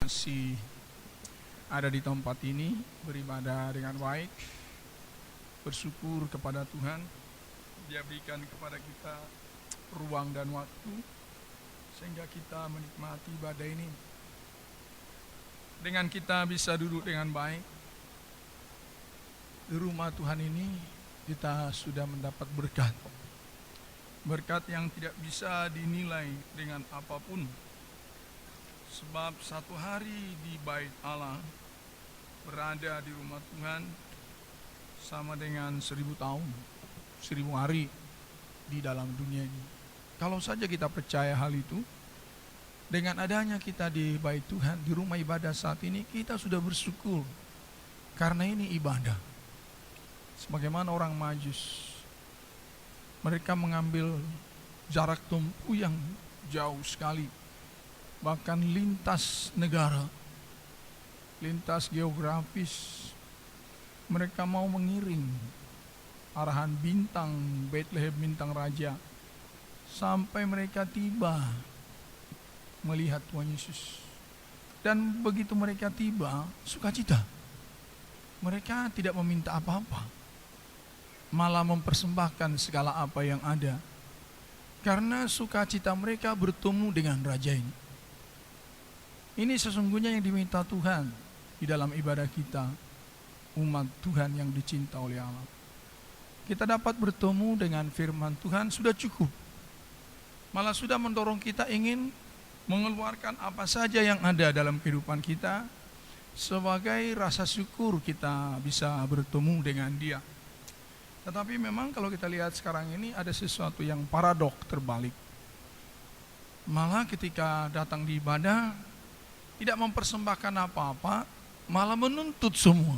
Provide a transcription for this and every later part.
masih ada di tempat ini, beribadah dengan baik, bersyukur kepada Tuhan. Dia berikan kepada kita ruang dan waktu sehingga kita menikmati ibadah ini. Dengan kita bisa duduk dengan baik di rumah Tuhan ini, kita sudah mendapat berkat. Berkat yang tidak bisa dinilai dengan apapun. Sebab satu hari di bait Allah, berada di rumah Tuhan sama dengan 1000 tahun, 1000 hari di dalam dunia ini. Kalau saja kita percaya hal itu, dengan adanya kita di bait Tuhan, di rumah ibadah saat ini, kita sudah bersyukur. Karena ini ibadah. Sebagaimana orang Majus, mereka mengambil jarak tempuh yang jauh sekali, bahkan lintas negara, lintas geografis. Mereka mau mengiring arahan bintang Bethlehem, bintang raja, sampai mereka tiba melihat Tuhan Yesus. Dan begitu mereka tiba, sukacita. Mereka tidak meminta apa-apa, malah mempersembahkan segala apa yang ada, karena sukacita mereka bertemu dengan raja ini. Ini sesungguhnya yang diminta Tuhan di dalam ibadah kita, umat Tuhan yang dicinta oleh Allah. Kita dapat bertemu dengan firman Tuhan sudah cukup. Malah sudah mendorong kita ingin mengeluarkan apa saja yang ada dalam kehidupan kita sebagai rasa syukur kita bisa bertemu dengan Dia. Tetapi memang kalau kita lihat sekarang ini ada sesuatu yang paradok terbalik. Malah ketika datang di ibadah, tidak mempersembahkan apa-apa, malah menuntut semua.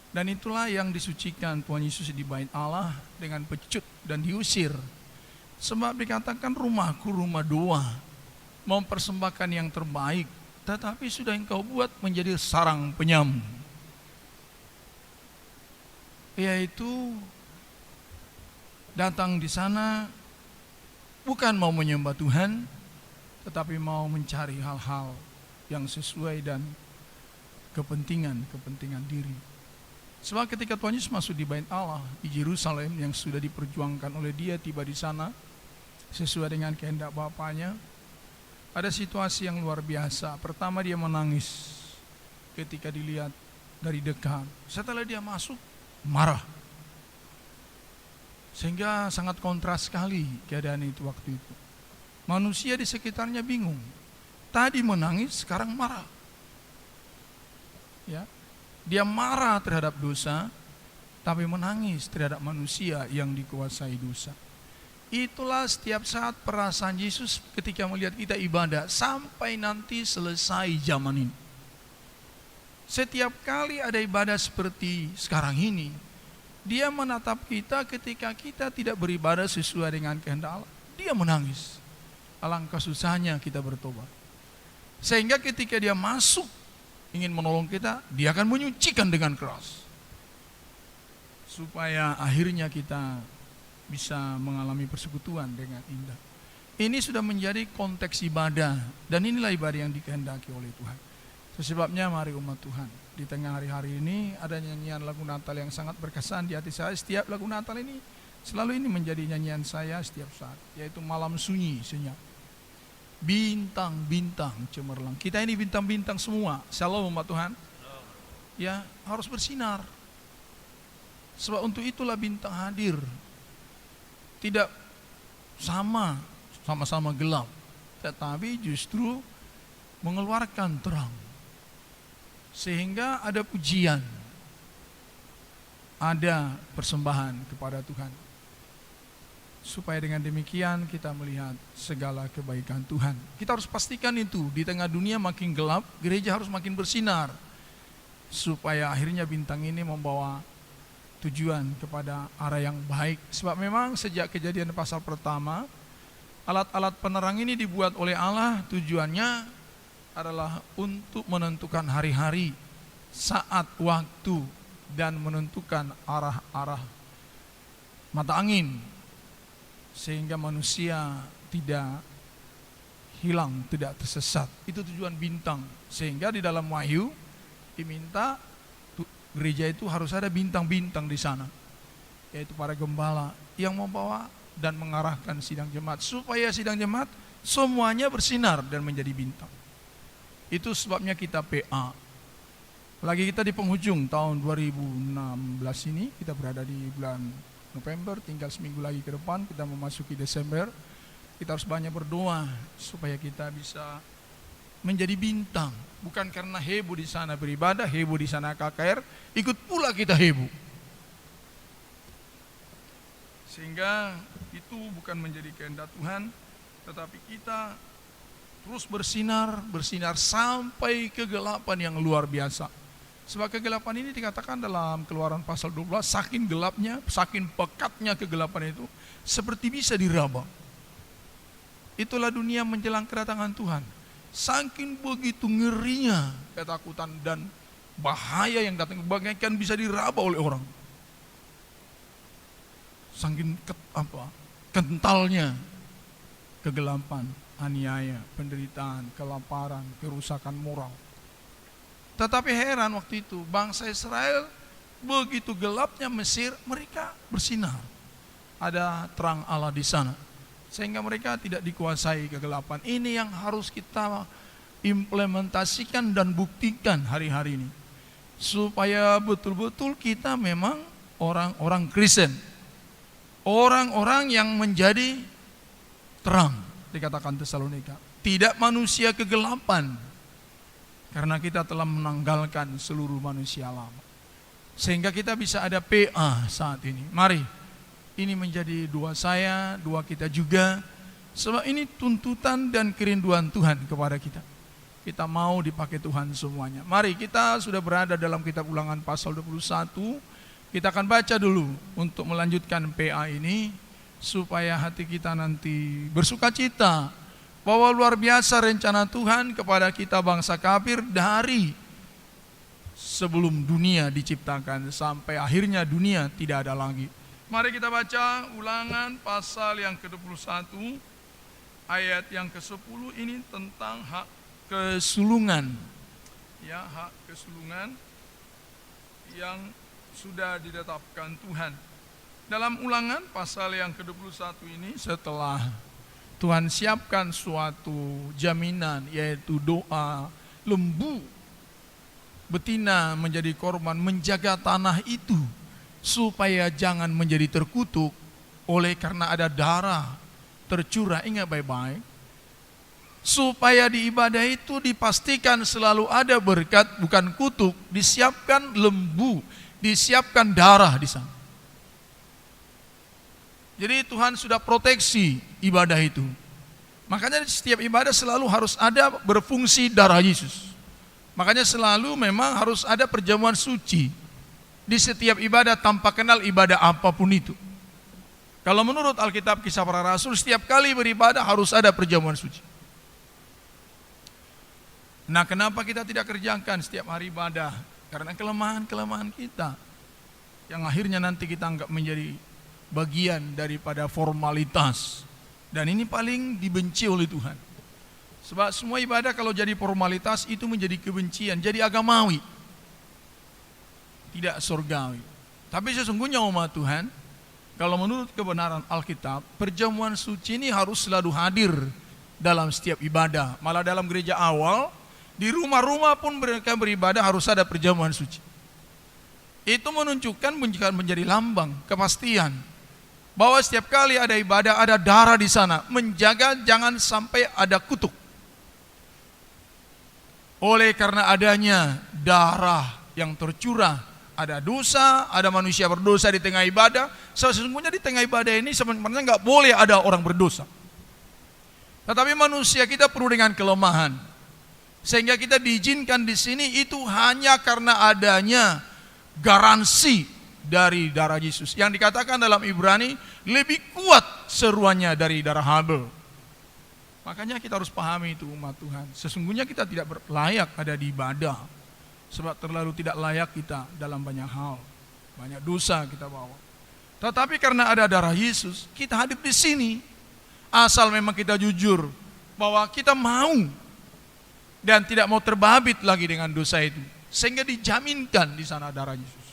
Dan itulah yang disucikan Tuhan Yesus di bait Allah dengan pecut dan diusir. Sebab dikatakan rumahku rumah doa, mempersembahkan yang terbaik, tetapi sudah engkau buat menjadi sarang penyamun. Yaitu datang di sana bukan mau menyembah Tuhan, tetapi mau mencari hal-hal yang sesuai dan kepentingan diri. Sebab ketika Tuhan Yesus masuk di bait Allah di Yerusalem yang sudah diperjuangkan oleh Dia, tiba di sana sesuai dengan kehendak Bapaknya, ada situasi yang luar biasa. Pertama, dia menangis ketika dilihat dari dekat. Setelah dia masuk, marah. Sehingga sangat kontras sekali keadaan itu waktu itu. Manusia di sekitarnya bingung. Tadi menangis, sekarang marah. Ya, dia marah terhadap dosa, tapi menangis terhadap manusia yang dikuasai dosa. Itulah setiap saat perasaan Yesus ketika melihat kita ibadah sampai nanti selesai zaman ini. Setiap kali ada ibadah seperti sekarang ini, Dia menatap kita ketika kita tidak beribadah sesuai dengan kehendak Allah. Dia menangis. Alangkah susahnya kita bertobat. Sehingga ketika Dia masuk ingin menolong kita, Dia akan menyucikan dengan keras, supaya akhirnya kita bisa mengalami persekutuan dengan indah. Ini sudah menjadi konteks ibadah, dan inilah ibadah yang dikehendaki oleh Tuhan. Sebabnya mari umat Tuhan, di tengah hari-hari ini ada nyanyian lagu Natal yang sangat berkesan di hati saya. Setiap lagu Natal ini selalu ini menjadi nyanyian saya setiap saat, yaitu Malam Sunyi Senyap. Bintang-bintang cemerlang. Kita ini bintang-bintang semua. Shalom umat Tuhan. Ya, harus bersinar. Sebab untuk itulah bintang hadir. Tidak sama-sama gelap, tetapi justru mengeluarkan terang. Sehingga ada pujian, ada persembahan kepada Tuhan. Supaya dengan demikian kita melihat segala kebaikan Tuhan. Kita harus pastikan itu, di tengah dunia makin gelap, gereja harus makin bersinar. Supaya akhirnya bintang ini membawa tujuan kepada arah yang baik. Sebab memang sejak kejadian pasal pertama, alat-alat penerang ini dibuat oleh Allah, tujuannya adalah untuk menentukan hari-hari, saat, waktu, dan menentukan arah-arah mata angin, sehingga manusia tidak hilang, tidak tersesat. Itu tujuan bintang. Sehingga di dalam Wahyu diminta gereja itu harus ada bintang-bintang di sana, yaitu para gembala yang membawa dan mengarahkan sidang jemaat, supaya sidang jemaat semuanya bersinar dan menjadi bintang. Itu sebabnya kita PA. Lagi kita di penghujung tahun 2016 ini, kita berada di bulan November, tinggal seminggu lagi ke depan kita memasuki Desember. Kita harus banyak berdoa supaya kita bisa menjadi bintang. Bukan karena heboh di sana beribadah, heboh di sana KKR, ikut pula kita heboh. Sehingga itu bukan menjadi kehendak Tuhan, tetapi kita terus bersinar sampai kegelapan yang luar biasa. Sebab kegelapan ini dikatakan dalam Keluaran pasal 12, saking gelapnya, saking pekatnya kegelapan itu, seperti bisa diraba. Itulah dunia menjelang kedatangan Tuhan. Saking begitu ngerinya ketakutan dan bahaya yang datang, bagaikan bisa diraba oleh orang. Saking kentalnya kegelapan, aniaya, penderitaan, kelaparan, kerusakan moral. Tetapi heran waktu itu, bangsa Israel begitu gelapnya Mesir, mereka bersinar. Ada terang Allah di sana. Sehingga mereka tidak dikuasai kegelapan. Ini yang harus kita implementasikan dan buktikan hari-hari ini. Supaya betul-betul kita memang orang-orang Kristen. Orang-orang yang menjadi terang, dikatakan Tesalonika. Tidak manusia kegelapan. Karena kita telah menanggalkan seluruh manusia lama. Sehingga kita bisa ada PA saat ini. Mari, ini menjadi doa saya, doa kita juga. Sebab ini tuntutan dan kerinduan Tuhan kepada kita. Kita mau dipakai Tuhan semuanya. Mari, kita sudah berada dalam kitab Ulangan pasal 21. Kita akan baca dulu untuk melanjutkan PA ini. Supaya hati kita nanti bersukacita. Bahwa luar biasa rencana Tuhan kepada kita bangsa kafir dari sebelum dunia diciptakan sampai akhirnya dunia tidak ada lagi. Mari kita baca Ulangan pasal yang ke-21 ayat yang ke-10 ini tentang hak kesulungan. Ya, hak kesulungan yang sudah ditetapkan Tuhan. Dalam Ulangan pasal yang ke-21 ini setelah Tuhan siapkan suatu jaminan, yaitu doa lembu betina menjadi korban, menjaga tanah itu supaya jangan menjadi terkutuk oleh karena ada darah tercurah. Ingat baik-baik, supaya di ibadah itu dipastikan selalu ada berkat, bukan kutuk. Disiapkan lembu, disiapkan darah di sana. Jadi Tuhan sudah proteksi ibadah itu. Makanya setiap ibadah selalu harus ada berfungsi darah Yesus. Makanya selalu memang harus ada perjamuan suci di setiap ibadah tanpa kenal ibadah apapun itu. Kalau menurut Alkitab Kisah Para Rasul, setiap kali beribadah harus ada perjamuan suci. Nah, kenapa kita tidak kerjakan setiap hari ibadah? Karena kelemahan-kelemahan kita yang akhirnya nanti kita anggap menjadi bagian daripada formalitas. Dan ini paling dibenci oleh Tuhan. Sebab semua ibadah kalau jadi formalitas itu menjadi kebencian, jadi agamawi, tidak surgawi. Tapi sesungguhnya umat Tuhan, kalau menurut kebenaran Alkitab, perjamuan suci ini harus selalu hadir dalam setiap ibadah. Malah dalam gereja awal, di rumah-rumah pun mereka beribadah harus ada perjamuan suci. Itu menunjukkan menjadi lambang kepastian bahwa setiap kali ada ibadah ada darah di sana, menjaga jangan sampai ada kutuk. Oleh karena adanya darah yang tercurah, ada dosa, ada manusia berdosa di tengah ibadah. Sesungguhnya di tengah ibadah ini sebenarnya nggak boleh ada orang berdosa. Tetapi manusia kita penuh dengan kelemahan, sehingga kita diizinkan di sini itu hanya karena adanya garansi dari darah Yesus yang dikatakan dalam Ibrani lebih kuat seruannya dari darah Habel. Makanya kita harus pahami itu umat Tuhan. Sesungguhnya kita tidak layak ada di ibadah, sebab terlalu tidak layak kita dalam banyak hal, banyak dosa kita bawa. Tetapi karena ada darah Yesus, kita hadir di sini. Asal memang kita jujur bahwa kita mau dan tidak mau terbabit lagi dengan dosa itu, sehingga dijaminkan di sana darah Yesus.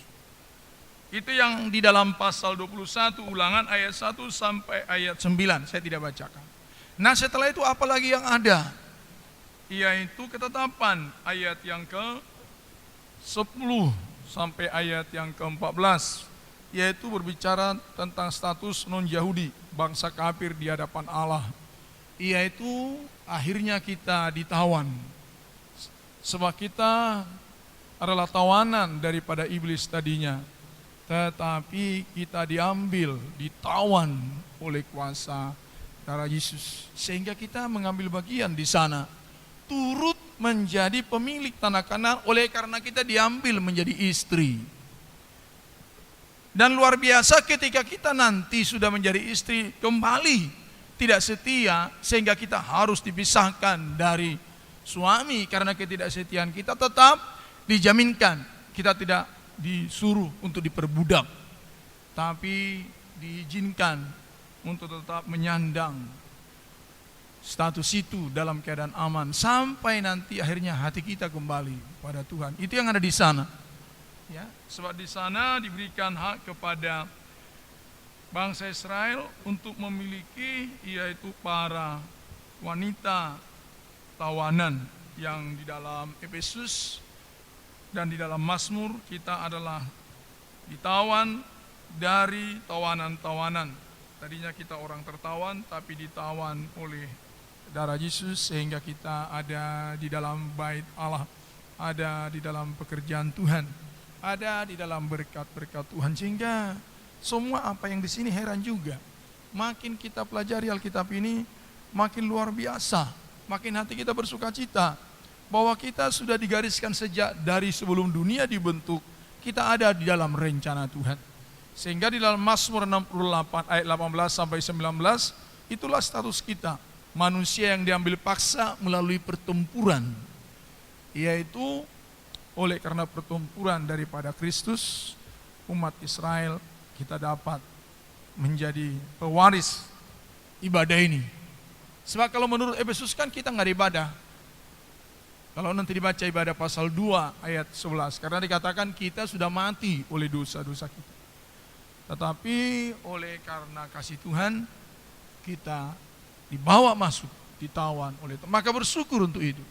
Itu yang di dalam pasal 21 Ulangan ayat 1 sampai ayat 9, saya tidak bacakan. Nah, setelah itu apalagi yang ada? Yaitu ketetapan ayat yang ke-10 sampai ayat yang ke-14, yaitu berbicara tentang status non-Yahudi, bangsa kafir di hadapan Allah. Yaitu akhirnya kita ditawan, sebab kita adalah tawanan daripada iblis tadinya, tetapi kita diambil, ditawan oleh kuasa darah Yesus, sehingga kita mengambil bagian di sana, turut menjadi pemilik tanah Kanaan oleh karena kita diambil menjadi istri. Dan luar biasa ketika kita nanti sudah menjadi istri kembali tidak setia, sehingga kita harus dipisahkan dari suami karena ketidaksetiaan kita, tetap dijaminkan kita tidak disuruh untuk diperbudak, tapi diizinkan untuk tetap menyandang status itu dalam keadaan aman sampai nanti akhirnya hati kita kembali pada Tuhan. Itu yang ada di sana. Ya, sebab di sana diberikan hak kepada bangsa Israel untuk memiliki, yaitu para wanita tawanan yang di dalam Efesus dan di dalam Mazmur kita adalah ditawan dari tawanan-tawanan. Tadinya kita orang tertawan, tapi ditawan oleh darah Yesus sehingga kita ada di dalam bait Allah, ada di dalam pekerjaan Tuhan, ada di dalam berkat-berkat Tuhan. Sehingga semua apa yang di sini heran juga. Makin kita pelajari Alkitab ini, makin luar biasa. Makin hati kita bersuka cita bahwa kita sudah digariskan sejak dari sebelum dunia dibentuk. Kita ada di dalam rencana Tuhan. Sehingga di dalam Mazmur 68 ayat 18 sampai 19, itulah status kita. Manusia yang diambil paksa melalui pertempuran, yaitu oleh karena pertempuran daripada Kristus, umat Israel kita dapat menjadi pewaris ibadah ini. Sebab kalau menurut Efesus kan kita nggak ibadah. Kalau nanti dibaca ibadah pasal 2 ayat 11, karena dikatakan kita sudah mati oleh dosa-dosa kita. Tetapi oleh karena kasih Tuhan kita dibawa masuk, ditawan oleh Tuhan. Maka bersyukur untuk itu.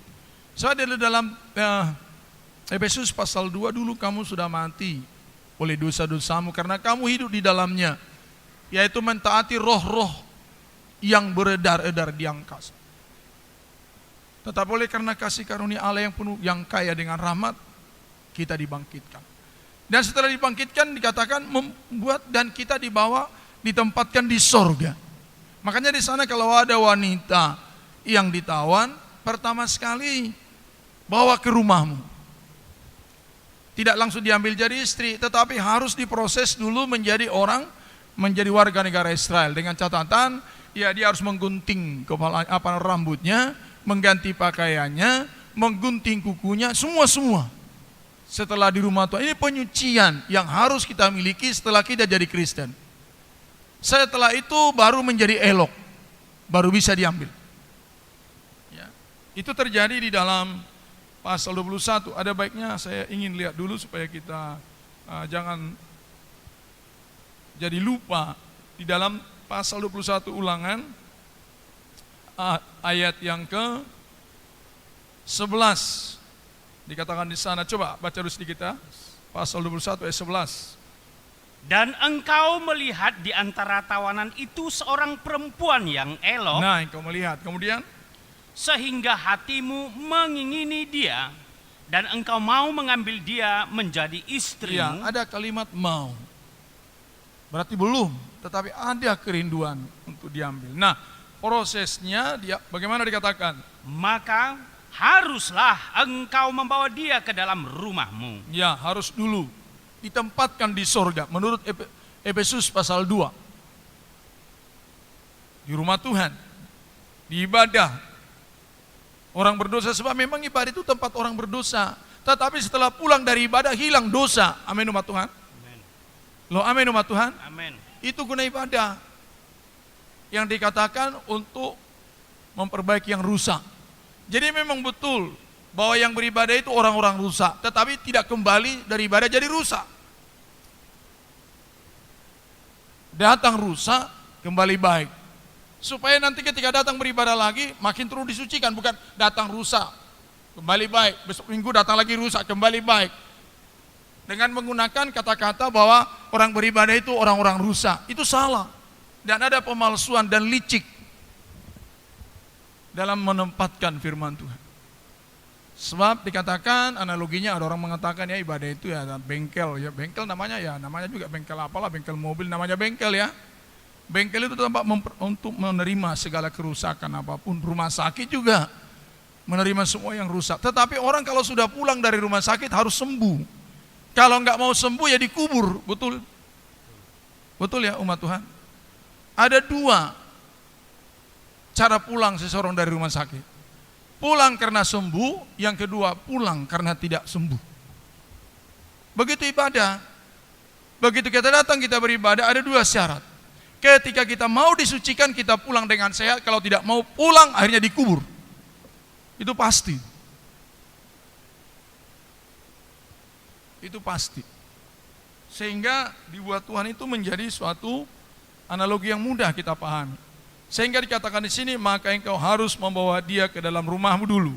Soalnya dalam Efesus pasal 2, dulu kamu sudah mati oleh dosa-dosamu karena kamu hidup di dalamnya, yaitu mentaati roh-roh yang beredar-edar di angkasa. Tetapi oleh karena kasih karunia Allah yang penuh, yang kaya dengan rahmat, kita dibangkitkan. Dan setelah dibangkitkan dikatakan membuat dan kita dibawa, ditempatkan di sorga. Makanya di sana kalau ada wanita yang ditawan, pertama sekali bawa ke rumahmu. Tidak langsung diambil jadi istri, tetapi harus diproses dulu menjadi orang, menjadi warga negara Israel. Dengan catatan, ya dia harus menggunting kepala rambutnya, mengganti pakaiannya, menggunting kukunya, semua. Setelah di rumah Tuhan, ini penyucian yang harus kita miliki setelah kita jadi Kristen. Setelah itu baru menjadi elok, baru bisa diambil. Ya. Itu terjadi di dalam pasal 21, ada baiknya saya ingin lihat dulu supaya kita jangan jadi lupa. Di dalam pasal 21 Ulangan ayat yang ke-11 dikatakan di sana, coba baca dulu sedikit ya. Pasal 21 ayat 11. Dan engkau melihat di antara tawanan itu seorang perempuan yang elok. Nah, engkau melihat, kemudian sehingga hatimu mengingini dia, dan engkau mau mengambil dia menjadi istrimu. Ya, ada kalimat mau. Berarti belum, tetapi ada kerinduan untuk diambil. Nah, prosesnya dia bagaimana dikatakan? Maka haruslah engkau membawa dia ke dalam rumahmu. Ya, harus dulu ditempatkan di sorga menurut Efesus pasal 2. Di rumah Tuhan, di ibadah. Orang berdosa, sebab memang ibadah itu tempat orang berdosa. Tetapi setelah pulang dari ibadah hilang dosa. Amin umat Tuhan. Amen. Loh, amin umat Tuhan. Amen. Itu guna ibadah yang dikatakan untuk memperbaiki yang rusak. Jadi memang betul bahwa yang beribadah itu orang-orang rusak, tetapi tidak kembali dari ibadah jadi rusak. Datang rusak, kembali baik. Supaya nanti ketika datang beribadah lagi, makin terus disucikan, bukan datang rusak, kembali baik. Besok minggu datang lagi rusak, kembali baik. Dengan menggunakan kata-kata bahwa orang beribadah itu orang-orang rusak, itu salah. Dan ada pemalsuan dan licik dalam menempatkan firman Tuhan. Sebab dikatakan, analoginya ada orang mengatakan ya ibadah itu ya bengkel, ya bengkel namanya juga bengkel apalah, bengkel mobil namanya bengkel ya. Bengkel itu tempat untuk menerima segala kerusakan apapun. Rumah sakit juga menerima semua yang rusak. Tetapi orang kalau sudah pulang dari rumah sakit harus sembuh. Kalau nggak mau sembuh ya dikubur, betul? Betul ya umat Tuhan? Ada dua cara pulang seseorang dari rumah sakit. Pulang karena sembuh, yang kedua pulang karena tidak sembuh. Begitu ibadah. Begitu kita datang kita beribadah ada dua syarat. Ketika kita mau disucikan kita pulang dengan sehat, kalau tidak mau pulang akhirnya dikubur. Itu pasti. Itu pasti. Sehingga dibuat Tuhan itu menjadi suatu analogi yang mudah kita pahami. Sehingga dikatakan di sini, maka engkau harus membawa dia ke dalam rumahmu dulu.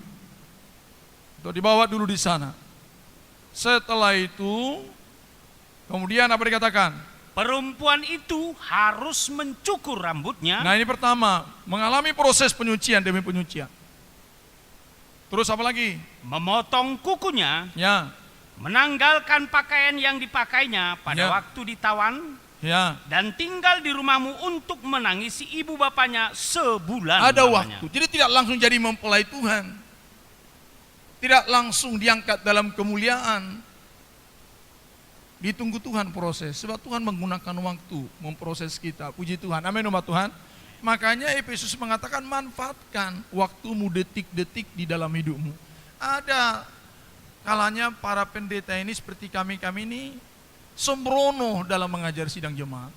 Atau dibawa dulu di sana. Setelah itu, kemudian apa dikatakan? Perempuan itu harus mencukur rambutnya. Nah ini pertama, mengalami proses penyucian demi penyucian. Terus apa lagi? Memotong kukunya. Ya. Menanggalkan pakaian yang dipakainya pada waktu ditawan. Ya. Dan tinggal di rumahmu untuk menangisi ibu bapaknya sebulan. Ada namanya. waktu. Jadi tidak langsung jadi mempelai Tuhan. Tidak langsung diangkat dalam kemuliaan. Ditunggu Tuhan proses. Sebab Tuhan menggunakan waktu memproses kita. Puji Tuhan. Amin umat Tuhan. Makanya Efesus mengatakan manfaatkan waktumu detik-detik di dalam hidupmu. Ada kalanya para pendeta ini seperti kami ini sembrono dalam mengajar sidang jemaat.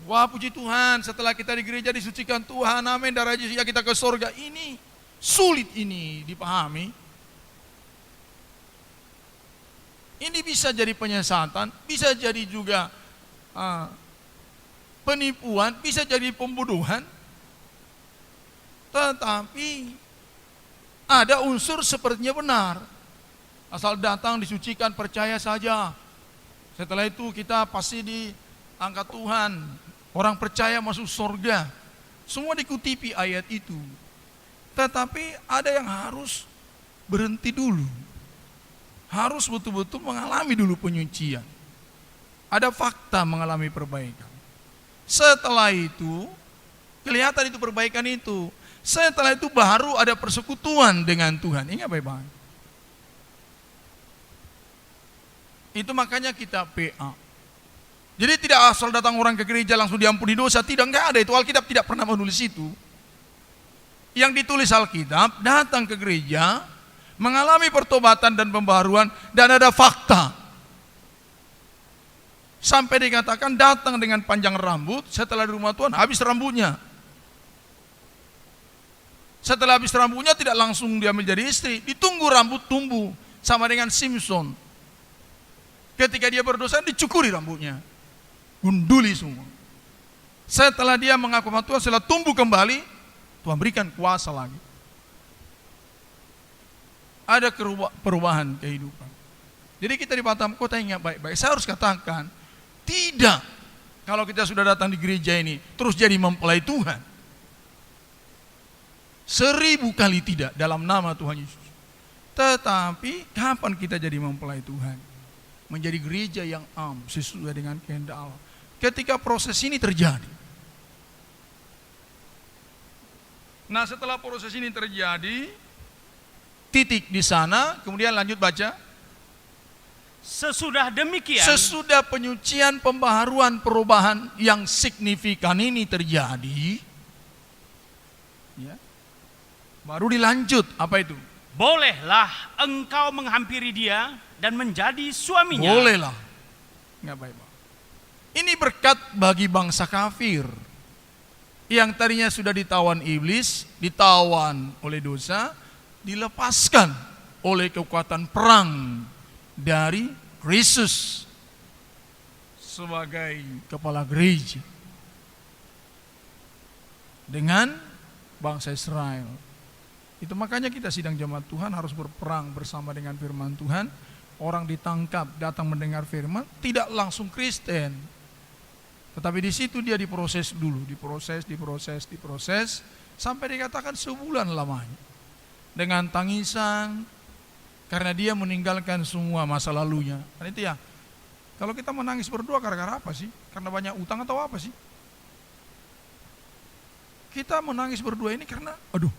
Wah puji Tuhan, setelah kita di gereja disucikan Tuhan, amin, darah Yesus ya kita ke surga. Ini sulit ini dipahami. Ini bisa jadi penyesatan, bisa jadi juga penipuan, bisa jadi pembunuhan. Tetapi ada unsur sepertinya benar. Asal datang disucikan, percaya saja. Setelah itu kita pasti diangkat Tuhan. Orang percaya masuk surga. Semua dikutipi ayat itu. Tetapi ada yang harus berhenti dulu. Harus betul-betul mengalami dulu penyucian. Ada fakta mengalami perbaikan. Setelah itu, kelihatan itu perbaikan itu. Setelah itu baru ada persekutuan dengan Tuhan. Ingat baik-baik. Itu makanya kita PA. Jadi tidak asal datang orang ke gereja langsung diampuni dosa. Tidak, enggak ada itu. Alkitab tidak pernah menulis itu. Yang ditulis Alkitab, datang ke gereja, mengalami pertobatan dan pembaharuan, dan ada fakta. Sampai dikatakan datang dengan panjang rambut, setelah di rumah Tuhan habis rambutnya. Setelah habis rambutnya tidak langsung diambil jadi istri, ditunggu rambut tumbuh, sama dengan Simpson. Ketika dia berdosa dicukuri rambutnya, gunduli semua. Setelah dia mengaku sama Tuhan, setelah tumbuh kembali, Tuhan berikan kuasa lagi. Ada perubahan kehidupan. Jadi kita di Batam Kota ingat baik-baik. Saya harus katakan, tidak kalau kita sudah datang di gereja ini terus jadi mempelai Tuhan. 1000 kali tidak dalam nama Tuhan Yesus. Tetapi kapan kita jadi mempelai Tuhan? Menjadi gereja yang sesuai dengan kehendak Allah. Ketika proses ini terjadi. Nah setelah proses ini terjadi, titik di sana, kemudian lanjut baca. Sesudah demikian, sesudah penyucian, pembaharuan, perubahan yang signifikan ini terjadi, ya, baru dilanjut, apa itu? Bolehlah engkau menghampiri dia dan menjadi suaminya. Bolehlah. Nggak baik-baik. Ini berkat bagi bangsa kafir. yang tadinya sudah ditawan iblis, ditawan oleh dosa, dilepaskan oleh kekuatan perang dari Kristus sebagai kepala gereja dengan bangsa Israel. Itu makanya kita sidang jemaat Tuhan harus berperang bersama dengan firman Tuhan. Orang ditangkap, datang mendengar firman, tidak langsung Kristen. Tetapi di situ dia diproses dulu, diproses, sampai dikatakan sebulan lamanya. Dengan tangisan, karena dia meninggalkan semua masa lalunya. Kan itu ya, kalau kita menangis berdoa gara-gara apa sih? Karena banyak utang atau apa sih? Kita menangis berdua ini karena, aduh,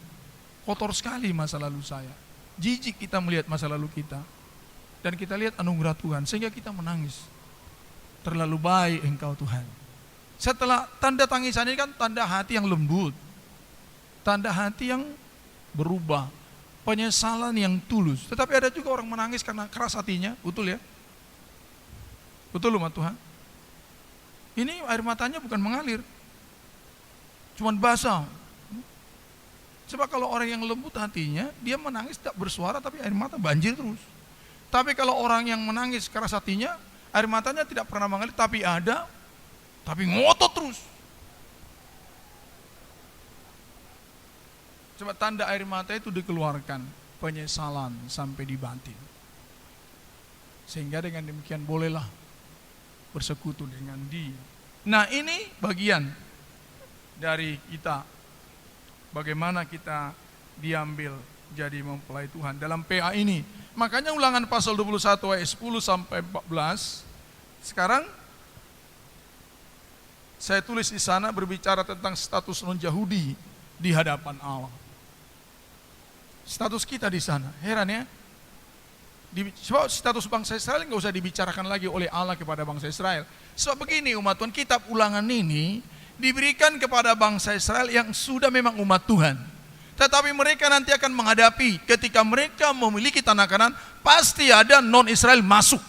kotor sekali masa lalu saya. Jijik kita melihat masa lalu kita. Dan kita lihat anugerah Tuhan, sehingga kita menangis. Terlalu baik Engkau Tuhan. Setelah tanda tangisan ini kan tanda hati yang lembut. Tanda hati yang berubah. Penyesalan yang tulus. Tetapi ada juga orang menangis karena keras hatinya, betul ya? Betul umat Tuhan? Ini air matanya bukan mengalir. Cuman basah. Sebab kalau orang yang lembut hatinya, dia menangis tak bersuara tapi air mata banjir terus. Tapi kalau orang yang menangis keras hatinya, air matanya tidak pernah mengalir, tapi ada, tapi ngotot terus. Coba tanda air mata itu dikeluarkan, penyesalan sampai di batin. Sehingga dengan demikian bolehlah bersekutu dengan Dia. Nah ini bagian dari kita, bagaimana kita diambil jadi mempelai Tuhan dalam PA ini. Makanya Ulangan pasal 21 ayat 10 sampai 14. Sekarang saya tulis di sana berbicara tentang status non-Yahudi di hadapan Allah. Status kita di sana, heran ya. Sebab status bangsa Israel nggak usah dibicarakan lagi oleh Allah kepada bangsa Israel. Sebab begini umat Tuhan, kitab Ulangan ini diberikan kepada bangsa Israel yang sudah memang umat Tuhan. Tetapi mereka nanti akan menghadapi ketika mereka memiliki tanah Kanaan, pasti ada non-Israel masuk.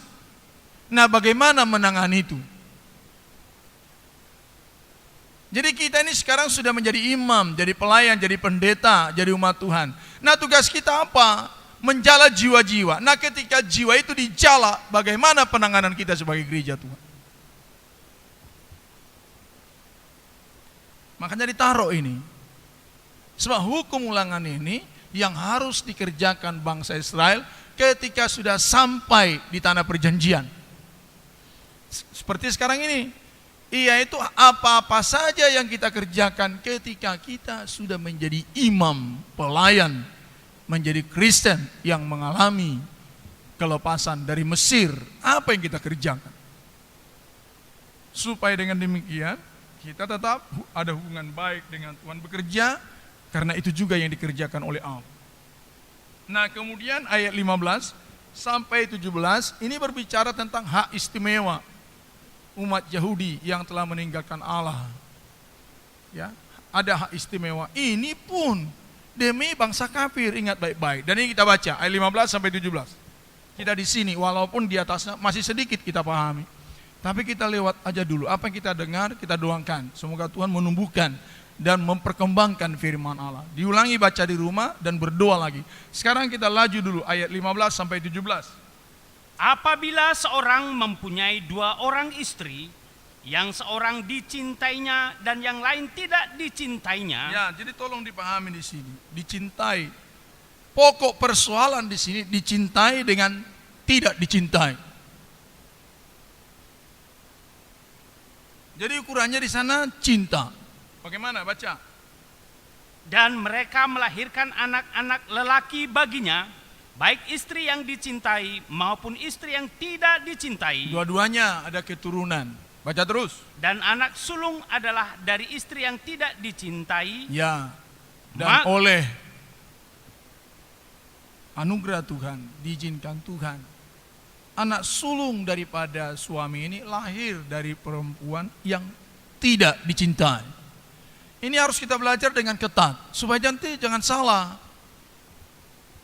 Nah bagaimana menangani itu? Jadi kita ini sekarang sudah menjadi imam, jadi pelayan, jadi pendeta, jadi umat Tuhan. Nah tugas kita apa? Menjala jiwa-jiwa. Nah ketika jiwa itu dijala, bagaimana penanganan kita sebagai gereja Tuhan? Makanya ditaruh ini. Sebab hukum Ulangan ini yang harus dikerjakan bangsa Israel ketika sudah sampai di tanah perjanjian. Seperti sekarang ini, yaitu apa-apa saja yang kita kerjakan ketika kita sudah menjadi imam, pelayan, menjadi Kristen yang mengalami kelepasan dari Mesir. Apa yang kita kerjakan? Supaya dengan demikian kita tetap ada hubungan baik dengan Tuhan bekerja. Karena itu juga yang dikerjakan oleh Allah. Nah kemudian ayat 15 sampai 17 ini berbicara tentang hak istimewa umat Yahudi yang telah meninggalkan Allah. Ya, ada hak istimewa. Ini pun demi bangsa kafir, ingat baik-baik. Dan ini kita baca ayat 15 sampai 17. Kita di sini walaupun di atasnya masih sedikit kita pahami. Tapi kita lewat aja dulu. Apa yang kita dengar, kita doakan. Semoga Tuhan menumbuhkan dan memperkembangkan firman Allah. Diulangi baca di rumah dan berdoa lagi. Sekarang kita laju dulu ayat 15 sampai 17. Apabila seorang mempunyai 2 orang istri, yang seorang dicintainya dan yang lain tidak dicintainya. Ya, jadi tolong dipahami di sini. Dicintai. Pokok persoalan di sini dicintai dengan tidak dicintai. Jadi ukurannya di sana cinta. Bagaimana baca? Dan mereka melahirkan anak-anak lelaki baginya, baik istri yang dicintai maupun istri yang tidak dicintai. Dua-duanya ada keturunan. Baca terus. Dan anak sulung adalah dari istri yang tidak dicintai. Ya. Dan oleh anugerah Tuhan, diizinkan Tuhan, anak sulung daripada suami ini lahir dari perempuan yang tidak dicintai. Ini harus kita belajar dengan ketat, supaya nanti jangan salah.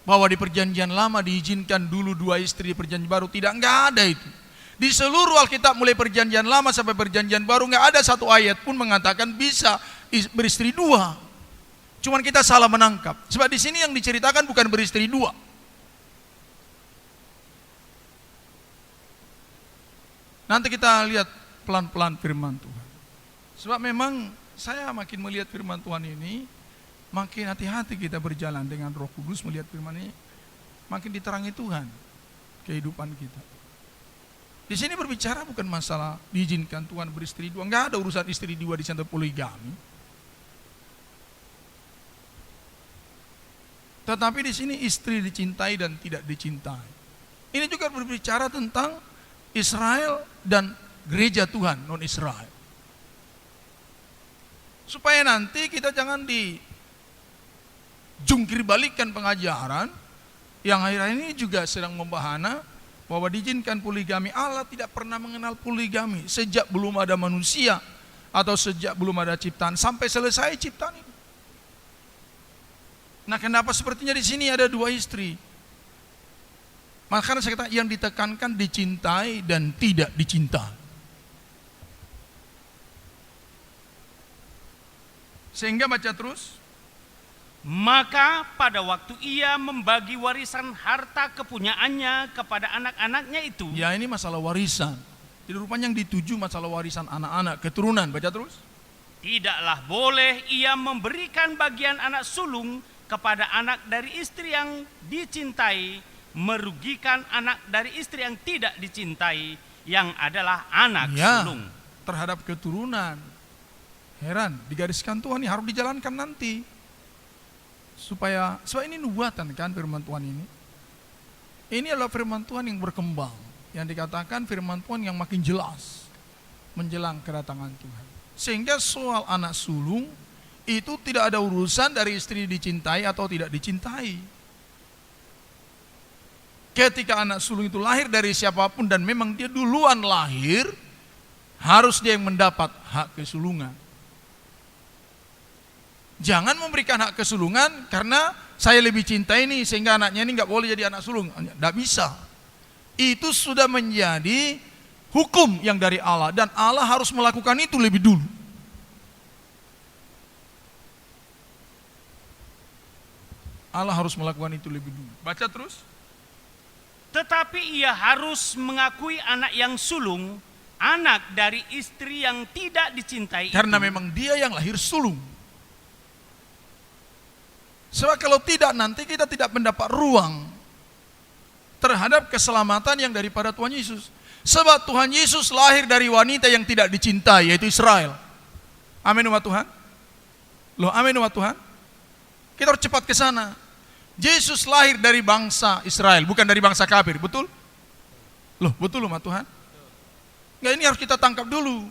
Bahwa di perjanjian lama diizinkan dulu 2 istri, di perjanjian baru tidak, enggak ada itu. Di seluruh Alkitab mulai perjanjian lama sampai perjanjian baru enggak ada satu ayat pun mengatakan bisa beristri dua. Cuman kita salah menangkap. Sebab di sini yang diceritakan bukan beristri dua. Nanti kita lihat pelan-pelan firman Tuhan. Sebab memang saya makin melihat firman Tuhan ini, makin hati-hati kita berjalan dengan Roh Kudus melihat firman ini, makin diterangi Tuhan kehidupan kita. Di sini berbicara bukan masalah diizinkan Tuhan beristri dua, enggak ada urusan istri dua di sana poligami. Tetapi di sini istri dicintai dan tidak dicintai. Ini juga berbicara tentang Israel dan gereja Tuhan non Israel. Supaya nanti kita jangan dijungkir balikkan pengajaran yang akhir-akhir ini juga sedang membahana bahwa diizinkan poligami. Allah tidak pernah mengenal poligami sejak belum ada manusia atau sejak belum ada ciptaan sampai selesai ciptaan ini. Nah, kenapa sepertinya di sini ada dua istri? Makanya saya kata yang ditekankan dicintai dan tidak dicintai. Sehingga baca terus. Maka pada waktu ia membagi warisan harta kepunyaannya kepada anak-anaknya itu. Ya, ini masalah warisan. Jadi rupanya yang dituju masalah warisan anak-anak, keturunan. Baca terus. Tidaklah boleh ia memberikan bagian anak sulung kepada anak dari istri yang dicintai, merugikan anak dari istri yang tidak dicintai, yang adalah anak sulung. Terhadap keturunan. Heran, digariskan Tuhan ini harus dijalankan nanti. Supaya ini nubuatan kan firman Tuhan ini. Ini adalah firman Tuhan yang berkembang. Yang dikatakan firman Tuhan yang makin jelas menjelang kedatangan Tuhan. Sehingga soal anak sulung itu tidak ada urusan dari istri dicintai atau tidak dicintai. Ketika anak sulung itu lahir dari siapapun dan memang dia duluan lahir, harus dia yang mendapat hak kesulungan. Jangan memberikan hak kesulungan karena saya lebih cinta ini sehingga anaknya ini nggak boleh jadi anak sulung. Nggak bisa. Itu sudah menjadi hukum yang dari Allah dan Allah harus melakukan itu lebih dulu. Allah harus melakukan itu lebih dulu. Baca terus. Tetapi ia harus mengakui anak yang sulung, anak dari istri yang tidak dicintai. Karena memang dia yang lahir sulung. Sebab kalau tidak nanti kita tidak mendapat ruang terhadap keselamatan yang daripada Tuhan Yesus. Sebab Tuhan Yesus lahir dari wanita yang tidak dicintai, yaitu Israel. Amin umat Tuhan. Loh, amin umat Tuhan. Kita harus cepat ke sana. Yesus lahir dari bangsa Israel, bukan dari bangsa kafir, betul? Loh, betul umat Tuhan. Nggak, ini harus kita tangkap dulu.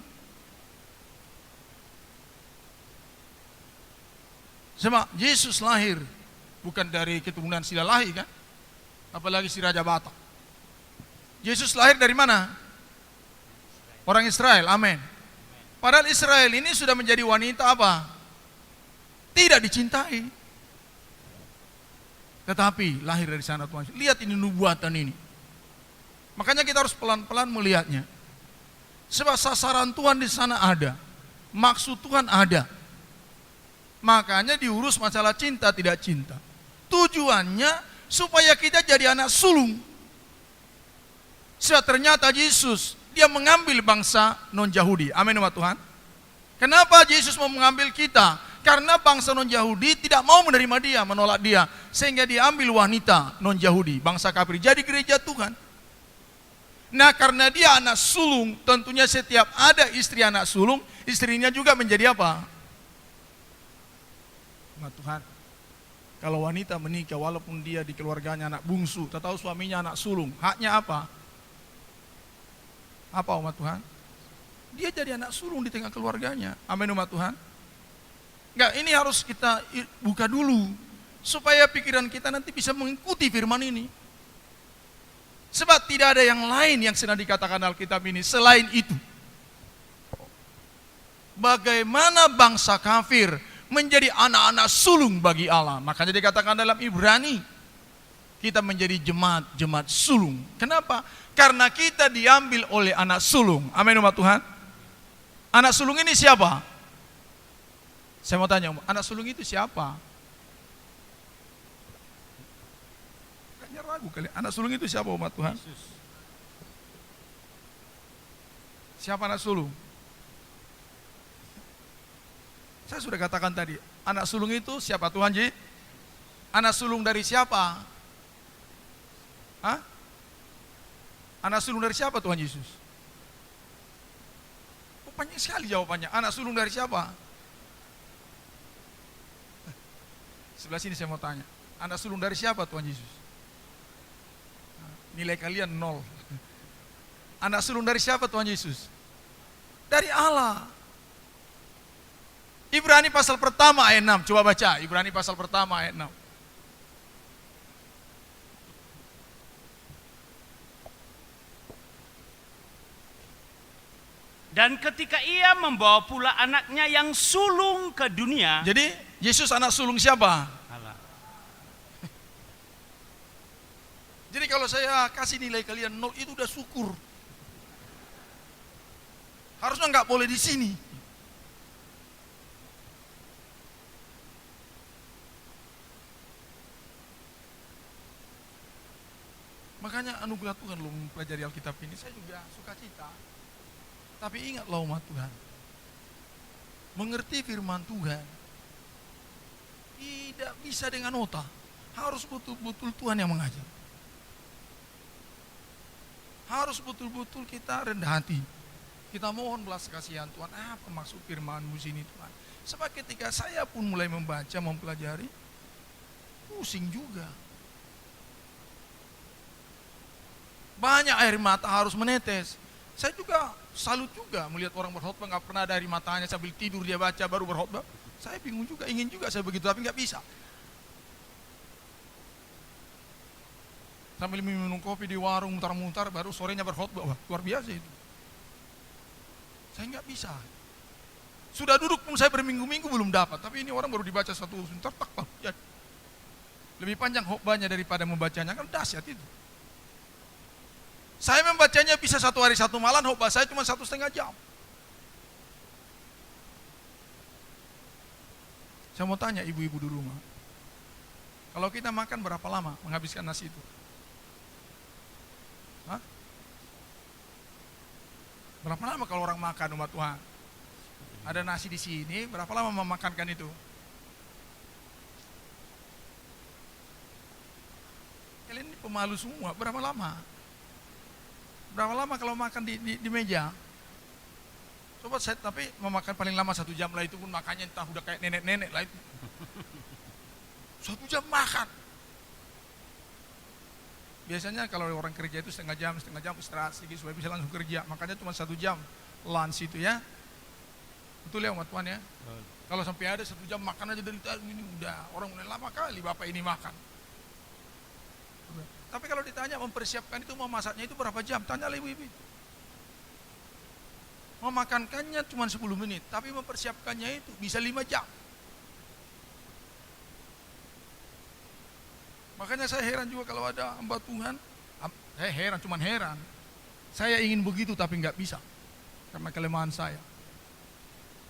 Sebab Yesus lahir bukan dari keturunan Silalahi kan? Apalagi si Raja Batak. Yesus lahir dari mana? Orang Israel, amin. Padahal Israel ini sudah menjadi wanita apa? Tidak dicintai. Tetapi lahir dari sana Tuhan. Lihat ini nubuatan ini. Makanya kita harus pelan-pelan melihatnya. Sebab sasaran Tuhan di sana ada. Maksud Tuhan ada. Makanya diurus masalah cinta tidak cinta. Tujuannya supaya kita jadi anak sulung. Sebab ternyata Yesus dia mengambil bangsa non-Yahudi. Amin umat Tuhan. Kenapa Yesus mau mengambil kita? Karena bangsa non-Yahudi tidak mau menerima dia, menolak dia. Sehingga dia ambil wanita non-Yahudi, bangsa kafir, jadi gereja Tuhan. Nah, karena dia anak sulung, tentunya setiap ada istri anak sulung, istrinya juga menjadi apa? Umat Tuhan, kalau wanita menikah walaupun dia di keluarganya anak bungsu, tak tahu suaminya anak sulung, haknya apa? Apa umat Tuhan? Dia jadi anak sulung di tengah keluarganya. Amin umat Tuhan. Enggak, ini harus kita buka dulu supaya pikiran kita nanti bisa mengikuti firman ini. Sebab tidak ada yang lain yang sedang dikatakan Alkitab ini selain itu. Bagaimana bangsa kafir menjadi anak-anak sulung bagi Allah. Makanya dikatakan dalam Ibrani, kita menjadi jemaat sulung. Kenapa? Karena kita diambil oleh anak sulung. Amin umat Tuhan. Anak sulung ini siapa? Saya mau tanya, anak sulung itu siapa? Kayaknya ragu kali. Anak sulung itu siapa umat Tuhan? Yesus. Siapa anak sulung? Saya sudah katakan tadi, anak sulung itu siapa Tuhan Ji? Anak sulung dari siapa? Hah? Anak sulung dari siapa Tuhan Yesus? Oh, banyak sekali jawabannya. Anak sulung dari siapa? Sebelah sini saya mau tanya. Anak sulung dari siapa Tuhan Yesus? Nilai kalian 0. Anak sulung dari siapa Tuhan Yesus? Dari Allah. Ibrani pasal pertama ayat 6. Coba baca Ibrani pasal pertama ayat 6. Dan ketika ia membawa pula anaknya yang sulung ke dunia. Jadi Yesus anak sulung siapa? Allah. Jadi kalau saya kasih nilai kalian 0 itu udah syukur. Harusnya nggak boleh di sini. Makanya anugerah Tuhan lo mempelajari Alkitab ini. Saya juga suka cita. Tapi ingatlah umat Tuhan. Mengerti firman Tuhan tidak bisa dengan otak. Harus betul-betul Tuhan yang mengajar. Harus betul-betul kita rendah hati. Kita mohon belas kasihan Tuhan. Apa maksud firman-Mu sini Tuhan? Sebab ketika saya pun mulai membaca, mempelajari, pusing juga. Banyak air mata harus menetes. Saya juga salut juga melihat orang berkhotbah nggak pernah dari matanya sambil tidur dia baca baru berkhotbah. Saya bingung juga, ingin juga saya begitu tapi nggak bisa. Sambil minum kopi di warung mutar-mutar baru sorenya berkhotbah. Wah, luar biasa itu. Saya nggak bisa. Sudah duduk pun saya berminggu-minggu belum dapat. Tapi ini orang baru dibaca satu sebentar tak jadi. Lebih panjang khotbahnya daripada membacanya, kan dahsyat itu. Saya membacanya bisa 1 hari 1 malam, khotbah saya cuma 1,5 jam. Saya mau tanya ibu-ibu di rumah, kalau kita makan berapa lama menghabiskan nasi itu? Hah? Berapa lama kalau orang makan umat Tuhan? Ada nasi di sini, berapa lama memakankan itu? Kalian ini pemalu semua, berapa lama? Berapa lama kalau makan di meja? Coba saya tapi memakan paling lama 1 jam lah, itu pun makannya entah udah kayak nenek-nenek lah itu. 1 jam makan. Biasanya kalau orang kerja itu setengah jam istirahat sedikit supaya bisa langsung kerja. Makanya cuma 1 jam lunch itu ya. Betul ya umat Tuhan ya. Kalau sampai ada 1 jam makan aja dari tadi ini udah orang mulai lama kali bapak ini makan. Tapi kalau ditanya mempersiapkan itu mau masaknya itu berapa jam? Tanya ibu-ibu. Memakankannya cuma 10 menit, tapi mempersiapkannya itu bisa 5 jam. Makanya saya heran juga kalau ada hamba Tuhan. Saya heran, cuman heran. Saya ingin begitu tapi nggak bisa karena kelemahan saya.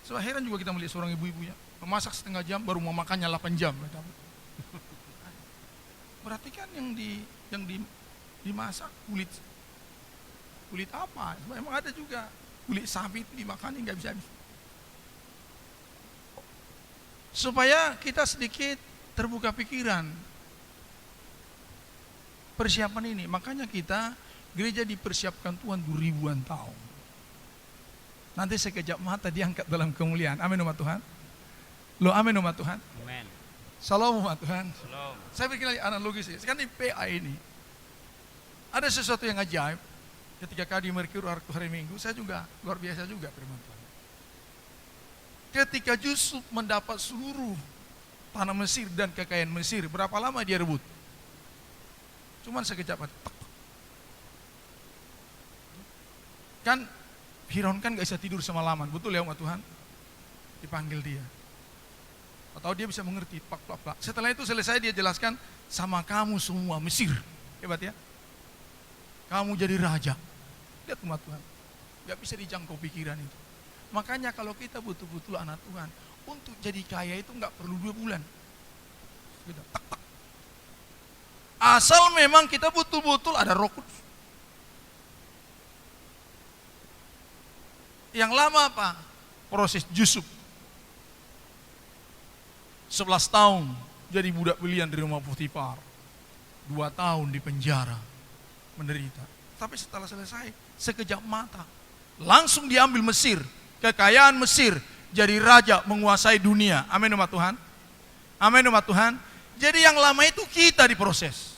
So heran juga kita melihat seorang ibu-ibunya memasak setengah jam baru memakannya 8 jam. Berarti kan yang dimasak kulit apa? Memang ada juga kulit sapi itu dimakan nggak bisa. Supaya kita sedikit terbuka pikiran persiapan ini, makanya kita gereja dipersiapkan Tuhan ribuan tahun. Nanti sekejap mata diangkat dalam kemuliaan. Amin umat Tuhan. Lo amin umat Tuhan. Amin. Salam umat Tuhan. Shalom. Saya bikin lagi analogi sih. Sekarang di PA ini ada sesuatu yang ajaib. Ketika Kadi Merkur hari Minggu, saya juga luar biasa juga firman Tuhan. Ketika Yusuf mendapat seluruh tanah Mesir dan kekayaan Mesir, berapa lama dia rebut? Cuman sekejap aja. Kan Firaun kan gak bisa tidur semalaman, betul ya umat Tuhan? Dipanggil dia. Atau dia bisa mengerti, pak. Setelah itu selesai dia jelaskan, sama kamu semua Mesir. Hebat ya? Kamu jadi raja. Lihat umat Tuhan. Gak bisa dijangkau pikiran itu. Makanya kalau kita betul-betul anak Tuhan, untuk jadi kaya itu nggak perlu 2 bulan. Gitu. Tak, tak. Asal memang kita betul-betul ada Roh Kudus. Yang lama apa? Proses Yusuf. 11 tahun jadi budak belian di rumah Potifar. 2 tahun di penjara. Menderita. Tapi setelah selesai, sekejap mata. Langsung diambil Mesir. Kekayaan Mesir. Jadi raja menguasai dunia. Amin umat Tuhan. Amin umat Tuhan. Jadi yang lama itu kita diproses.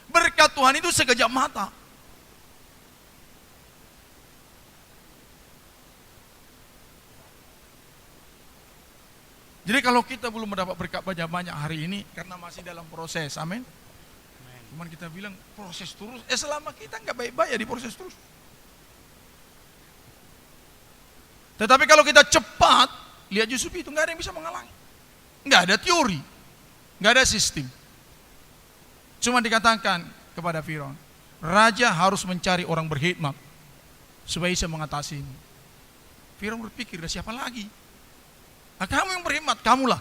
Berkat Tuhan itu sekejap mata. Jadi kalau kita belum mendapat berkat banyak-banyak hari ini karena masih dalam proses, amin. Cuman kita bilang proses terus, selama kita nggak baik-baik ya diproses terus. Tetapi kalau kita cepat, lihat Yusuf itu nggak ada yang bisa menghalangi. Nggak ada teori, nggak ada sistem. Cuma dikatakan kepada Firaun, raja harus mencari orang berhikmat supaya bisa mengatasi ini. Firaun berpikir, siapa lagi? Nah, kamu yang berhikmat, kamulah.